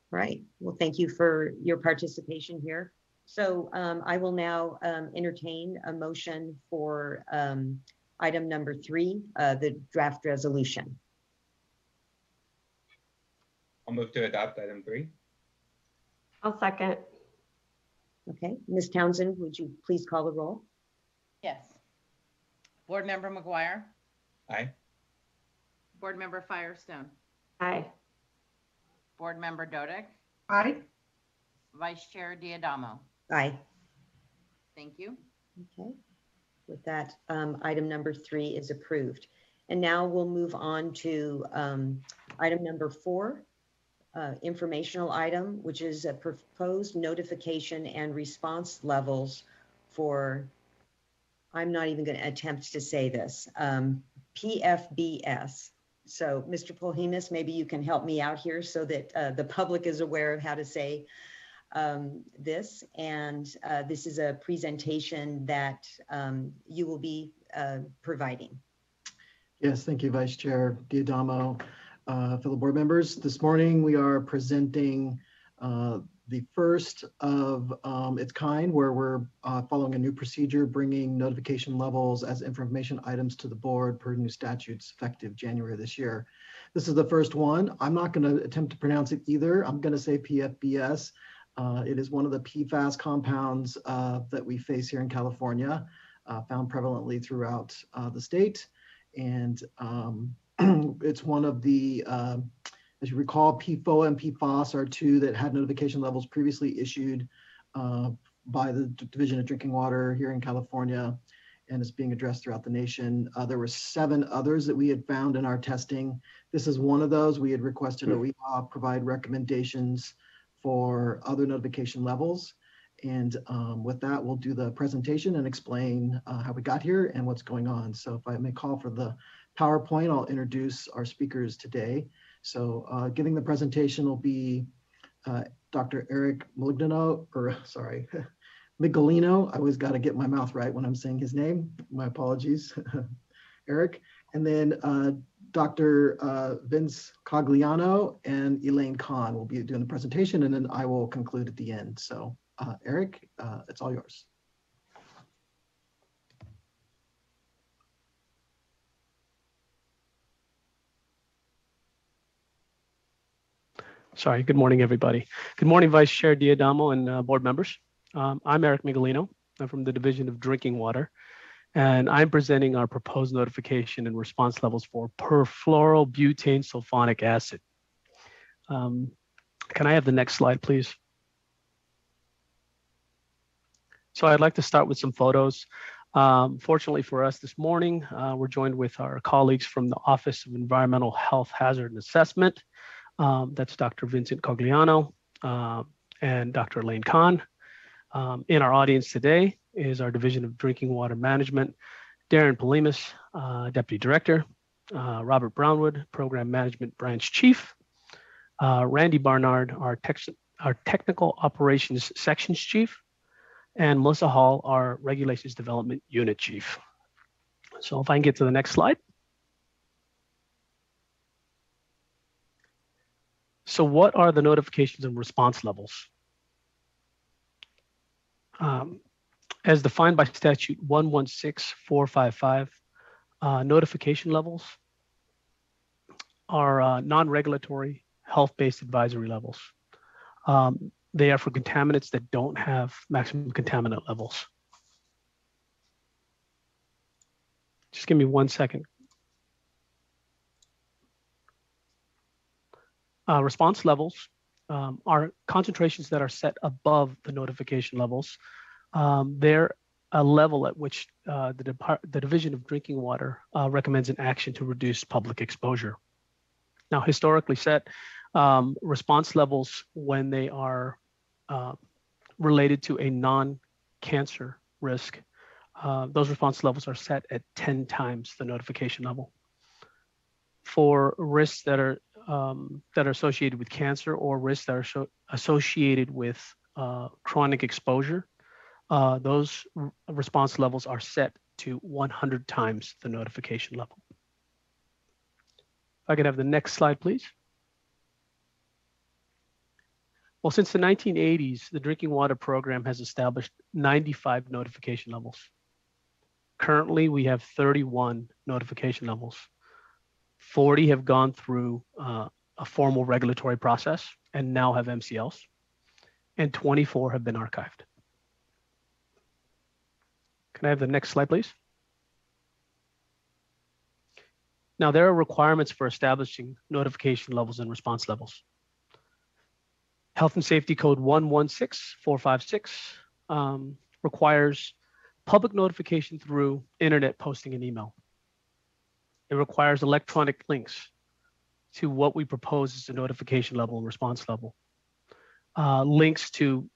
Right. Well, thank you for your participation here. So I will now entertain a motion for item number 3, the draft resolution. I'll move to adopt item 3. I'll second. Okay. Ms. Townsend, would you please call the roll? Yes. Board Member McGuire. Aye. Board Member Firestone. Aye. Board Member Dodick. Aye. Vice Chair Diadamo. Aye. Thank you. Okay. With that, item number 3 is approved. And now we'll move on to item number 4, informational item, which is a proposed notification and response levels for, I'm not even going to attempt to say this, PFBS. So Mr. Polhemus, maybe you can help me out here so that the public is aware of how to say this. And this is a presentation that you will be providing. Yes, thank you, Vice Chair Diadamo. Fellow board members, this morning we are presenting the first of its kind, where we're following a new procedure, bringing notification levels as information items to the board per new statutes effective January this year. This is the first one. I'm not going to attempt to pronounce it either. I'm going to say PFBS. It is one of the PFAS compounds that we face here in California, found prevalently throughout the state. And it's one of the, as you recall, PFOA and PFOS are two that had notification levels previously issued by the Division of Drinking Water here in California, and is being addressed throughout the nation. There were 7 others that we had found in our testing. This is one of those. We had requested OEA provide recommendations for other notification levels. And with that, we'll do the presentation and explain how we got here and what's going on. So if I may call for the PowerPoint, I'll introduce our speakers today. So giving the presentation will be Dr. Eric Migolino. I always got to get my mouth right when I'm saying his name. My apologies, Eric. And then Dr. Vince Cogliano and Elaine Kahn will be doing the presentation, and then I will conclude at the end. So Eric, it's all yours. Sorry, good morning, everybody. Good morning, Vice Chair Diadamo and board members. I'm Eric Migolino. I'm from the Division of Drinking Water, and I'm presenting our proposed notification and response levels for perfluorobutane sulfonic acid. Can I have the next slide, please? So I'd like to start with some photos. Fortunately for us this morning, we're joined with our colleagues from the Office of Environmental Health Hazard and Assessment. That's Dr. Vincent Cogliano and Dr. Elaine Kahn. In our audience today is our Division of Drinking Water Management, Darren Polimas, Deputy Director, Robert Brownwood, Program Management Branch Chief, Randy Barnard, our Technical Operations Sections Chief, and Melissa Hall, our Regulations Development Unit Chief. So if I can get to the next slide. So what are the notifications and response levels? As defined by statute 116455, notification levels are non-regulatory health-based advisory levels. They are for contaminants that don't have maximum contaminant levels. Just give me 1 second. Response levels are concentrations that are set above the notification levels. They're a level at which the Division of Drinking Water recommends an action to reduce public exposure. Now, historically set, response levels when they are related to a non-cancer risk, those response levels are set at 10 times the notification level. For risks that are associated with cancer or risks that are associated with chronic exposure, those response levels are set to 100 times the notification level. If I could have the next slide, please. Well, since the 1980s, the Drinking Water Program has established 95 notification levels. Currently, we have 31 notification levels. 40 have gone through a formal regulatory process and now have MCLs, and 24 have been archived. Can I have the next slide, please? Now, there are requirements for establishing notification levels and response levels. Health and Safety Code 116456 requires public notification through internet posting and email. It requires electronic links to what we propose as a notification level and response level. Links to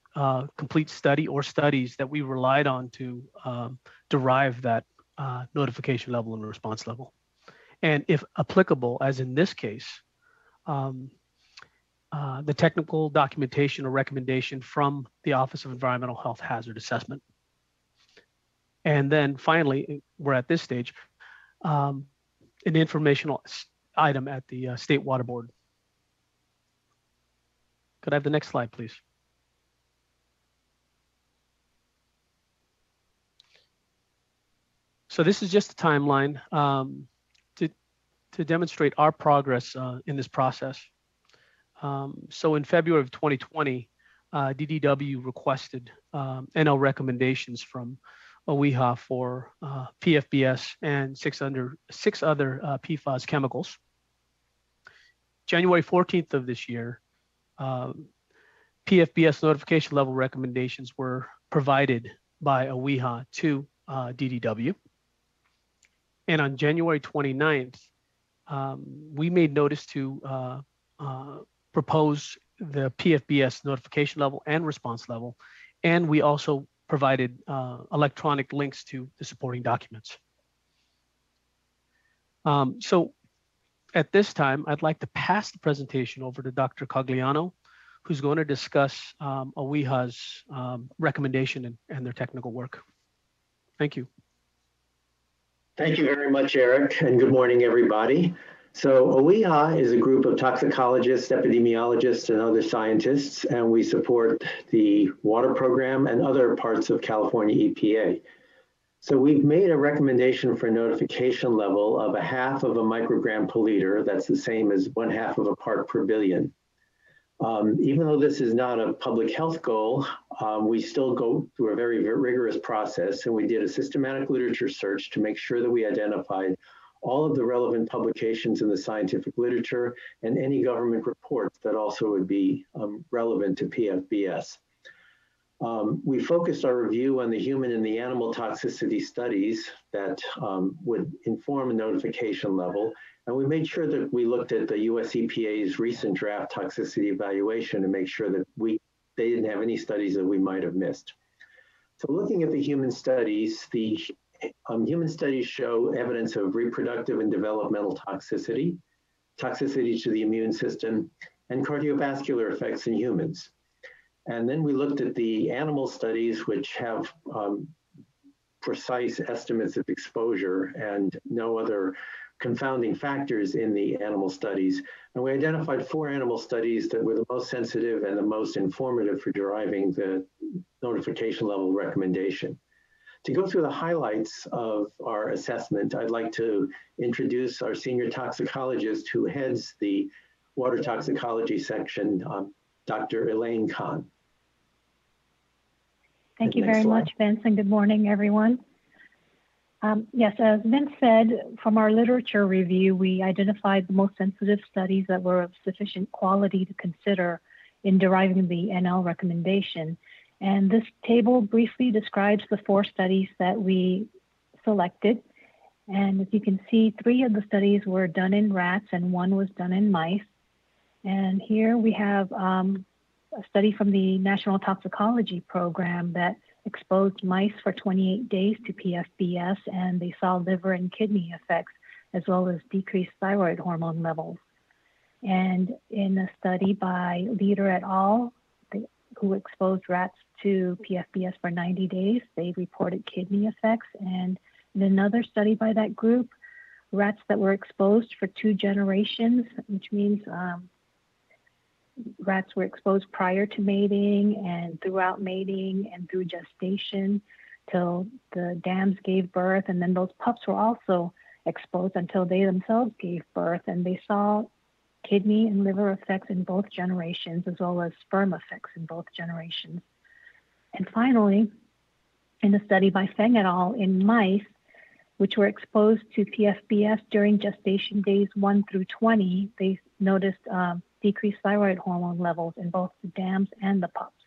complete study or studies that we relied on to derive that notification level and response level. And if applicable, as in this case, the technical documentation or recommendation from the Office of Environmental Health Hazard Assessment. And then finally, we're at this stage, an informational item at the State Water Board. Could I have the next slide, please? So this is just a timeline to demonstrate our progress in this process. So in February of 2020, DDW requested NL recommendations from OEHA for PFBS and six other PFAS chemicals. January 14th of this year, PFBS notification level recommendations were provided by OEHA to DDW. And on January 29th, we made notice to propose the PFBS notification level and response level, and we also provided electronic links to the supporting documents. So at this time, I'd like to pass the presentation over to Dr. Cogliano, who's going to discuss OEHA's recommendation and their technical work. Thank you. Thank you very much, Eric, and good morning, everybody. So OEHA is a group of toxicologists, epidemiologists, and other scientists, and we support the water program and other parts of California EPA. So we've made a recommendation for notification level of 1/2 of a microgram per liter. That's the same as 1/2 of a part per billion. Even though this is not a public health goal, we still go through a very rigorous process, and we did a systematic literature search to make sure that we identified all of the relevant publications in the scientific literature and any government reports that also would be relevant to PFBS. We focused our review on the human and the animal toxicity studies that would inform a notification level. And we made sure that we looked at the US EPA's recent draft toxicity evaluation to make sure that they didn't have any studies that we might have missed. So looking at the human studies, the human studies show evidence of reproductive and developmental toxicity, toxicity to the immune system, and cardiovascular effects in humans. And then we looked at the animal studies, which have precise estimates of exposure and no other confounding factors in the animal studies. And we identified 4 animal studies that were the most sensitive and the most informative for deriving the notification level recommendation. To go through the highlights of our assessment, I'd like to introduce our senior toxicologist who heads the water toxicology section, Dr. Elaine Kahn. Thank you very much, Vince, and good morning, everyone. Yes, as Vince said, from our literature review, we identified the most sensitive studies that were of sufficient quality to consider in deriving the NL recommendation. And this table briefly describes the 4 studies that we selected. And as you can see, 3 of the studies were done in rats and 1 was done in mice. And here we have a study from the National Toxicology Program that exposed mice for 28 days to PFBS, and they saw liver and kidney effects, as well as decreased thyroid hormone levels. And in a study by Leader et al., who exposed rats to PFBS for 90 days, they reported kidney effects. And in another study by that group, rats that were exposed for 2 generations, which means rats were exposed prior to mating and throughout mating and through gestation till the dams gave birth. And then those pups were also exposed until they themselves gave birth. And they saw kidney and liver effects in both generations, as well as sperm effects in both generations. And finally, in a study by Feng et al. In mice, which were exposed to PFBS during gestation days 1 through 20, they noticed decreased thyroid hormone levels in both the dams and the pups.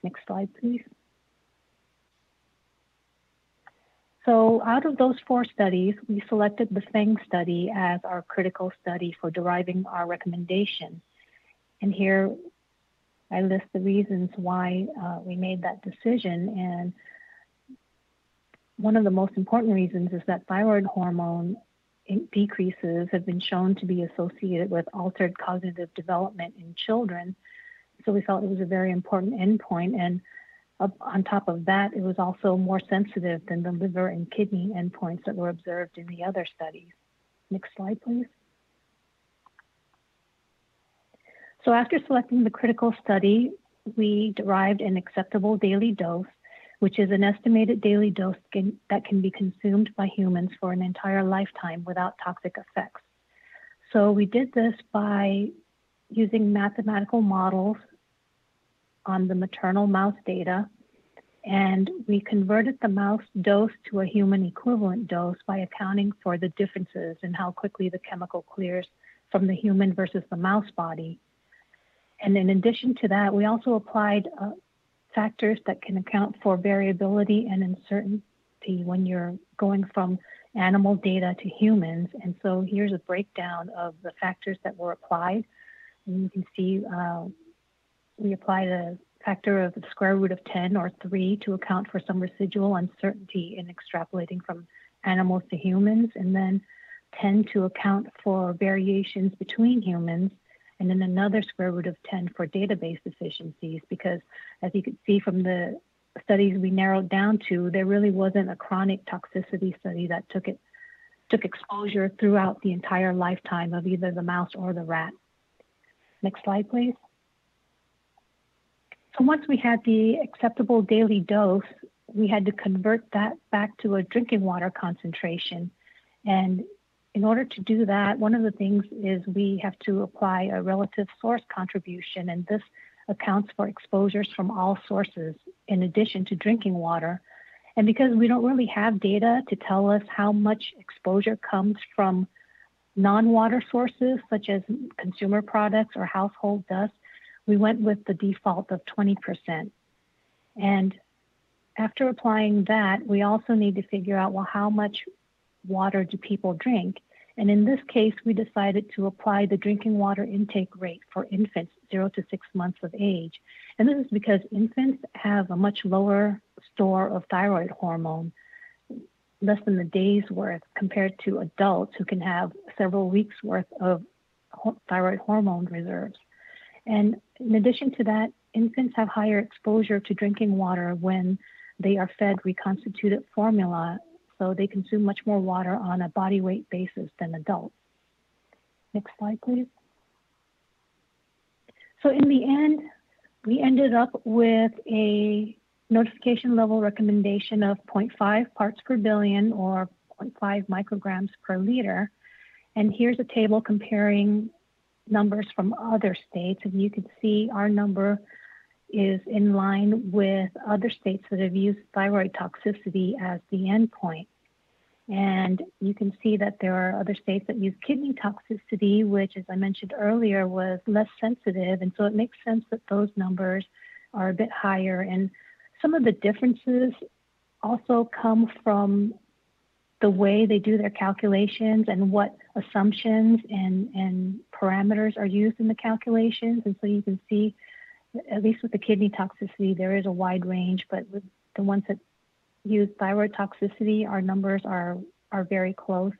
Next slide, please. So out of those 4 studies, we selected the Feng study as our critical study for deriving our recommendation. And here I list the reasons why we made that decision. And one of the most important reasons is that thyroid hormone decreases have been shown to be associated with altered cognitive development in children. So we felt it was a very important endpoint. And on top of that, it was also more sensitive than the liver and kidney endpoints that were observed in the other studies. Next slide, please. So after selecting the critical study, we derived an acceptable daily dose, which is an estimated daily dose that can be consumed by humans for an entire lifetime without toxic effects. So we did this by using mathematical models on the maternal mouse data, and we converted the mouse dose to a human equivalent dose by accounting for the differences in how quickly the chemical clears from the human versus the mouse body. And in addition to that, we also applied factors that can account for variability and uncertainty when you're going from animal data to humans. And so here's a breakdown of the factors that were applied. And you can see we applied a factor of the square root of 10 or 3 to account for some residual uncertainty in extrapolating from animals to humans, and then 10 to account for variations between humans, and then another square root of 10 for database deficiencies, because as you can see from the studies we narrowed down to, there really wasn't a chronic toxicity study that took exposure throughout the entire lifetime of either the mouse or the rat. Next slide, please. So once we had the acceptable daily dose, we had to convert that back to a drinking water concentration. And in order to do that, one of the things is we have to apply a relative source contribution, and this accounts for exposures from all sources in addition to drinking water. And because we don't really have data to tell us how much exposure comes from non-water sources, such as consumer products or household dust, we went with the default of 20%. And after applying that, we also need to figure out, well, how much water do people drink? And in this case, we decided to apply the drinking water intake rate for infants 0 to 6 months of age. And this is because infants have a much lower store of thyroid hormone, less than a day's worth, compared to adults who can have several weeks worth of thyroid hormone reserves. And in addition to that, infants have higher exposure to drinking water when they are fed reconstituted formula, so they consume much more water on a body weight basis than adults. Next slide, please. So in the end, we ended up with a notification level recommendation of 0.5 parts per billion or 0.5 micrograms per liter. And here's a table comparing numbers from other states, and you can see our number is in line with other states that have used thyroid toxicity as the endpoint. And you can see that there are other states that use kidney toxicity, which, as I mentioned earlier, was less sensitive. And so it makes sense that those numbers are a bit higher. And some of the differences also come from the way they do their calculations and what assumptions and parameters are used in the calculations. And so you can see, at least with the kidney toxicity, there is a wide range, but with the ones that use thyroid toxicity, our numbers are very close.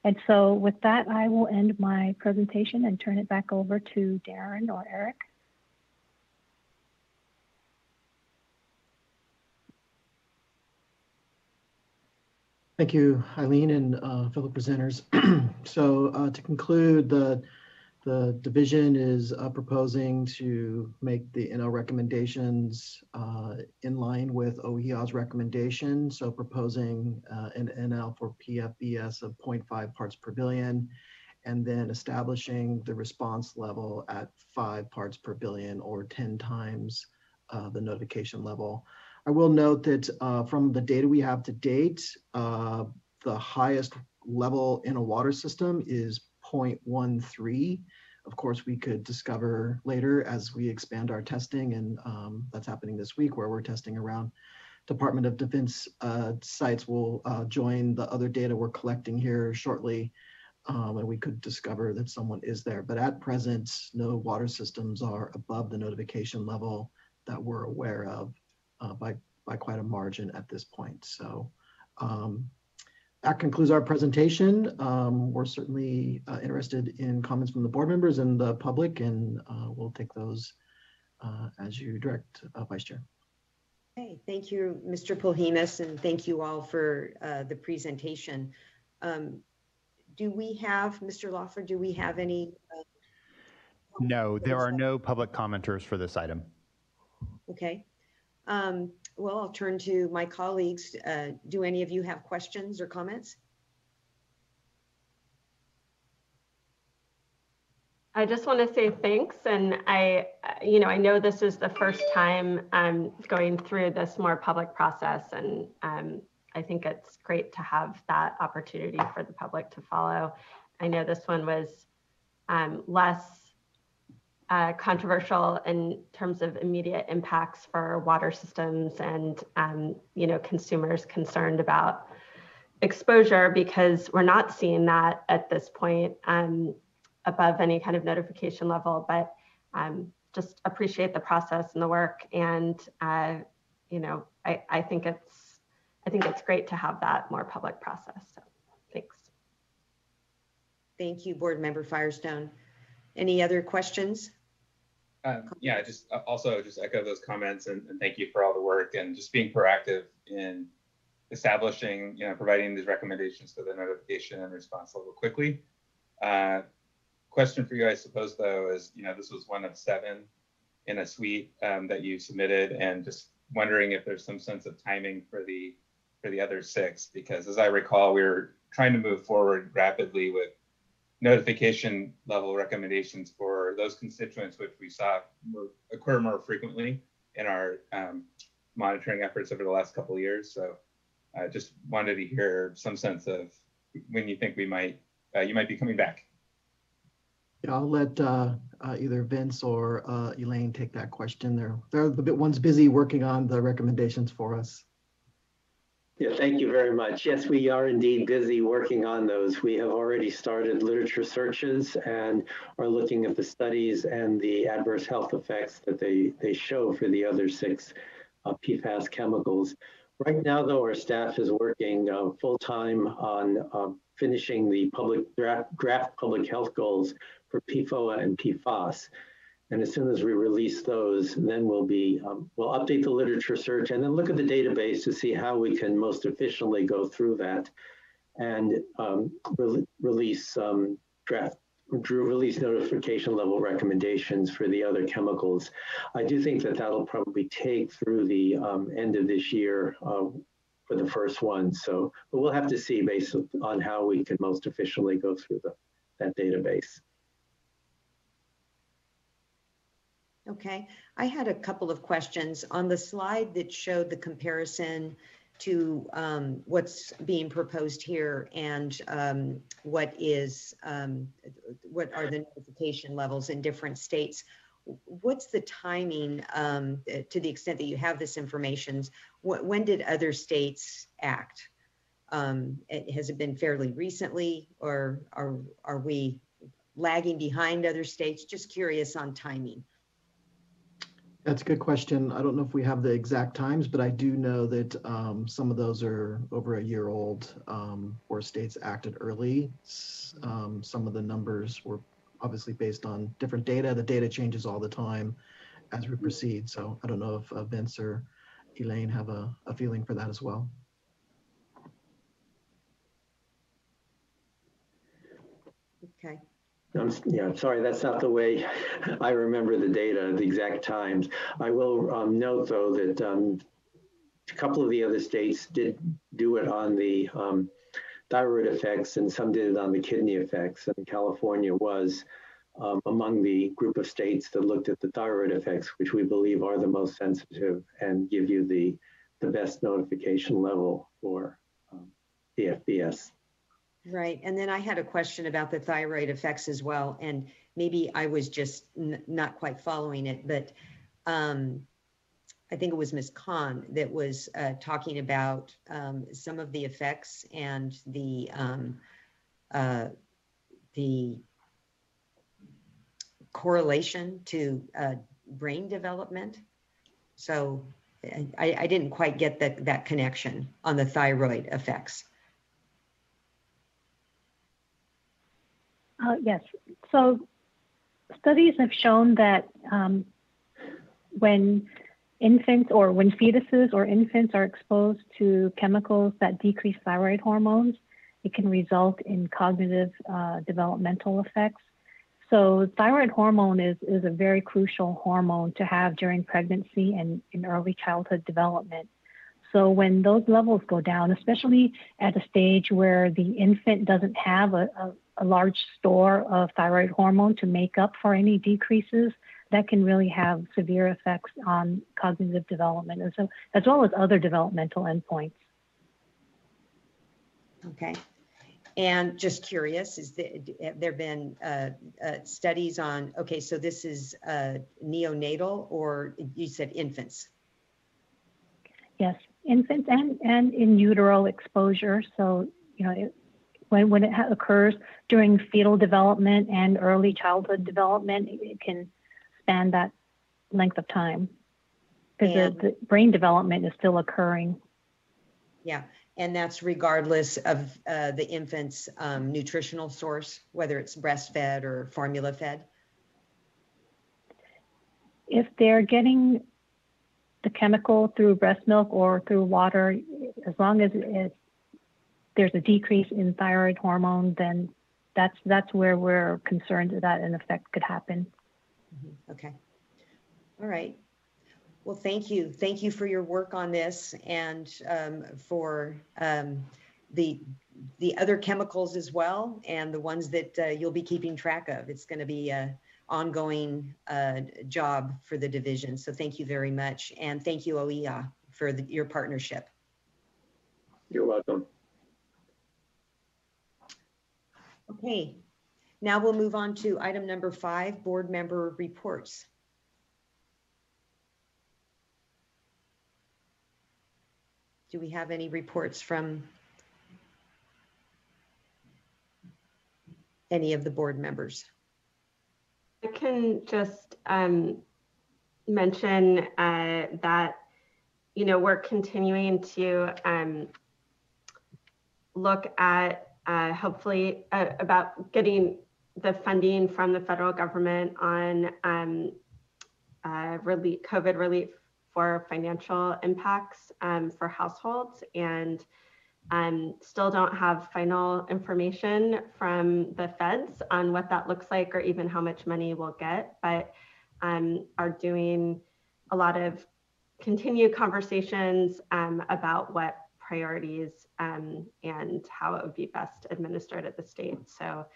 And so with that, I will end my presentation and turn it back over to Darren or Eric. Thank you, Eileen and fellow presenters. So to conclude, the division is proposing to make the NL recommendations in line with OEA's recommendation. So proposing an NL for PFBS of 0.5 parts per billion, and then establishing the response level at 5 parts per billion or 10 times the notification level. I will note that from the data we have to date, the highest level in a water system is 0.13. Of course, we could discover later as we expand our testing, and that's happening this week where we're testing around Department of Defense sites. Will join the other data we're collecting here shortly, and we could discover that someone is there. But at present, no water systems are above the notification level that we're aware of by quite a margin at this point. So That concludes our presentation. We're certainly interested in comments from the board members and the public, and we'll take those as you direct, Vice Chair. Okay, thank you, Mr. Polhemus, and thank you all for the presentation. Do we have, Mr. Lawfer, do we have any? No, there are no public commenters for this item. Okay. Well, I'll turn to my colleagues. Do any of you have questions or comments? I just want to say thanks, and I know this is the first time I'm going through this more public process, and I think it's great to have that opportunity for the public to follow. I know this one was less controversial in terms of immediate impacts for water systems and consumers concerned about exposure, because we're not seeing that at this point above any kind of notification level. But just appreciate the process and the work, and I think it's great to have that more public process. So thanks. Thank you, Board Member Firestone. Any other questions? Yeah, just echo those comments, and thank you for all the work and just being proactive in establishing, providing these recommendations for the notification and response level quickly. Question for you, I suppose, though, is, this was one of 7 in a suite that you submitted, and just wondering if there's some sense of timing for the other 6, because as I recall, we were trying to move forward rapidly with notification level recommendations for those constituents which we saw occur more frequently in our monitoring efforts over the last couple of years. So I just wanted to hear some sense of when you think you might be coming back. Yeah, I'll let either Vince or Elaine take that question. They're the ones busy working on the recommendations for us. Yeah, thank you very much. Yes, we are indeed busy working on those. We have already started literature searches and are looking at the studies and the adverse health effects that they show for the other 6 PFAS chemicals. Right now, though, our staff is working full-time on finishing the draft public health goals for PFOA and PFAS. And as soon as we release those, then we'll update the literature search and then look at the database to see how we can most efficiently go through that and release notification level recommendations for the other chemicals. I do think that that'll probably take through the end of this year for the first one. So, but we'll have to see based on how we can most efficiently go through that database. Okay, I had a couple of questions on the slide that showed the comparison to what's being proposed here and what are the notification levels in different states. What's the timing to the extent that you have this information? When did other states act? Has it been fairly recently, or are we lagging behind other states? Just curious on timing. That's a good question. I don't know if we have the exact times, but I do know that some of those are over a year old where states acted early. Some of the numbers were obviously based on different data. The data changes all the time as we proceed. So I don't know if Vince or Elaine have a feeling for that as well. Okay. Yeah, sorry, that's not the way I remember the data, the exact times. I will note, though, that a couple of the other states did do it on the thyroid effects, and some did it on the kidney effects. And California was among the group of states that looked at the thyroid effects, which we believe are the most sensitive and give you the best notification level for PFBS. Right. And then I had a question about the thyroid effects as well. And maybe I was just not quite following it, but I think it was Ms. Khan that was talking about some of the effects and the correlation to brain development. So I didn't quite get that connection on the thyroid effects. Yes. So studies have shown that when infants or when fetuses or infants are exposed to chemicals that decrease thyroid hormones, it can result in cognitive developmental effects. So thyroid hormone is a very crucial hormone to have during pregnancy and in early childhood development. So when those levels go down, especially at a stage where the infant doesn't have a large store of thyroid hormone to make up for any decreases, that can really have severe effects on cognitive development, as well as other developmental endpoints. Okay. And just curious, have there been studies on, okay, so this is neonatal, or you said infants? Yes, infants and in utero exposure. So, you know, when it occurs during fetal development and early childhood development, it can span that length of time because the brain development is still occurring. Yeah, and that's regardless of the infant's nutritional source, whether it's breastfed or formula fed? If they're getting the chemical through breast milk or through water, as long as there's a decrease in thyroid hormone, then that's where we're concerned that an effect could happen. Okay. All right. Well, thank you. Thank you for your work on this and for the other chemicals as well, and the ones that you'll be keeping track of. It's going to be an ongoing job for the division. So thank you very much. And thank you, OEA, for your partnership. You're welcome. Okay. Now we'll move on to item number 5, board member reports. Do we have any reports from any of the board members? I can just mention that, you know, we're continuing to look at hopefully about getting the funding from the federal government on COVID relief for financial impacts for households, and still don't have final information from the feds on what that looks like or even how much money we'll get, but are doing a lot of continued conversations about what priorities and how it would be best administered at the state. So,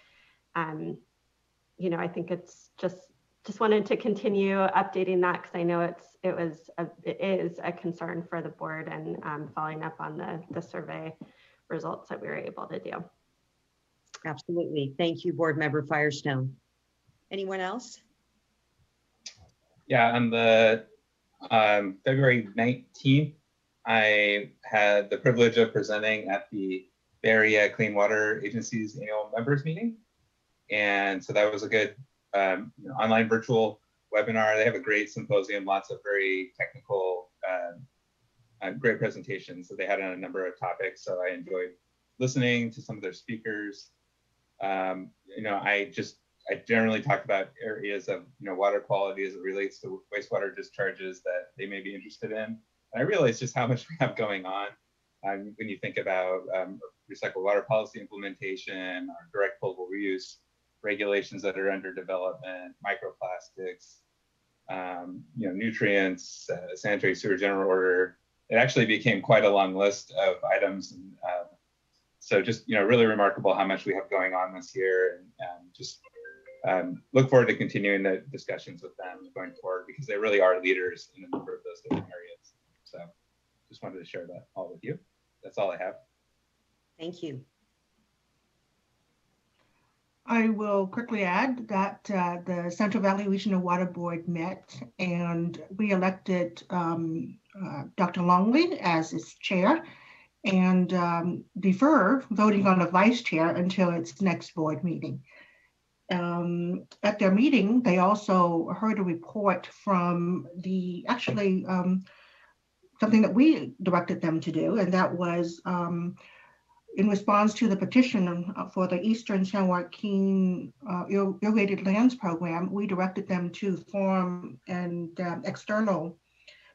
you know, I think it's just wanted to continue updating that because I know it is a concern for the board, and following up on the survey results that we were able to do. Absolutely. Thank you, board member Firestone. Anyone else? Yeah, on the February 19th, I had the privilege of presenting at the Perria Clean Water Agency's annual members meeting. And so that was a good online virtual webinar. They have a great symposium, lots of very technical, great presentations that they had on a number of topics. So I enjoyed listening to some of their speakers. You know, I generally talk about areas of water quality as it relates to wastewater discharges that they may be interested in. And I realized just how much we have going on when you think about recycled water policy implementation, or direct potable reuse regulations that are under development, microplastics, nutrients, sanitary sewer general order. It actually became quite a long list of items, and so just really remarkable how much we have going on this year, and just look forward to continuing the discussions with them going forward, because they really are leaders in a number of those different areas. So just wanted to share that all with you. That's all I have. Thank you. I will quickly add that the Central Valley Regional Water Board met, and we elected Dr. Longley as its chair, and defer voting on the vice chair until its next board meeting. At their meeting, they also heard a report from something that we directed them to do, and that was in response to the petition for the Eastern San Joaquin Irrigated Lands Program, we directed them to form an external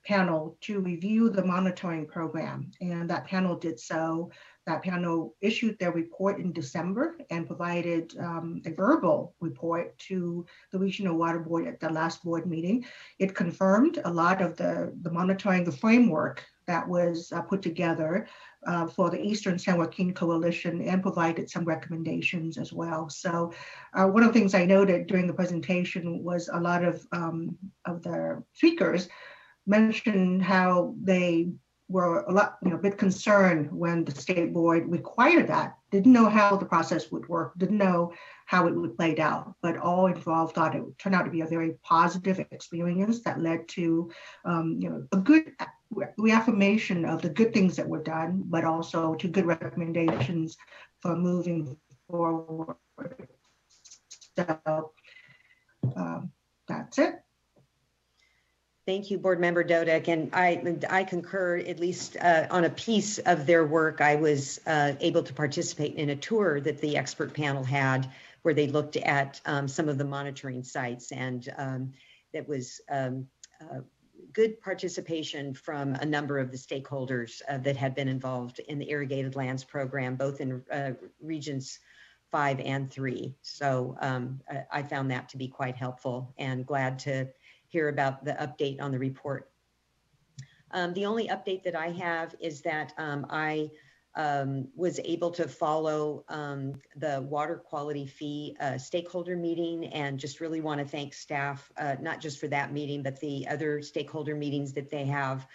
panel to review the monitoring program. And that panel did so. That panel issued their report in December and provided a verbal report to the Regional Water Board at the last board meeting. It confirmed a lot of the monitoring, the framework that was put together for the Eastern San Joaquin Coalition, and provided some recommendations as well. So one of the things I noted during the presentation was a lot of the speakers mentioned how they were a bit concerned when the state board required that, didn't know how the process would work, didn't know how it would play out, but all involved thought it would turn out to be a very positive experience that led to a good reaffirmation of the good things that were done, but also to good recommendations for moving forward. So that's it. Thank you, Board Member Dodek. And I concur, at least on a piece of their work. I was able to participate in a tour that the expert panel had where they looked at some of the monitoring sites, and that was good participation from a number of the stakeholders that had been involved in the Irrigated Lands Program, both in Regions 5 and 3. So I found that to be quite helpful, and glad to hear about the update on the report. The only update that I have is that I was able to follow the water quality fee stakeholder meeting, and just really want to thank staff, not just for that meeting, but the other stakeholder meetings that they have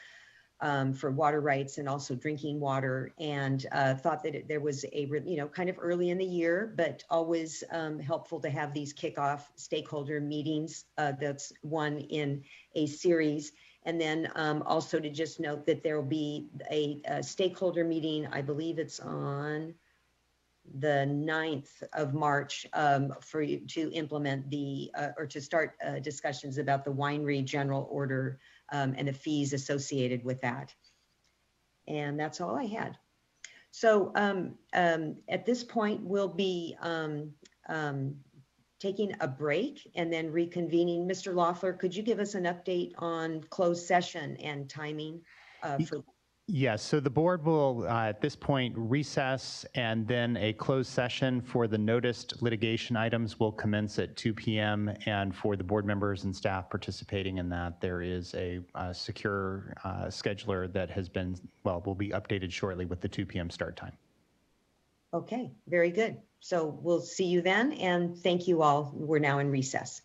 for water rights and also drinking water, and thought that there was a, kind of early in the year, but always helpful to have these kickoff stakeholder meetings. That's one in a series. And then also to just note that there will be a stakeholder meeting, I believe it's on the 9th of March for you to implement the, or to start discussions about the winery general order and the fees associated with that. And that's all I had. So at this point, we'll be taking a break and then reconvening. Mr. Loeffler, could you give us an update on closed session and timing for? Yes, so the board will at this point recess, and then a closed session for the noticed litigation items will commence at 2 p.m. And for the board members and staff participating in that, there is a secure scheduler that has been, will be updated shortly with the 2 p.m. start time. Okay, very good. So we'll see you then, and thank you all. We're now in recess.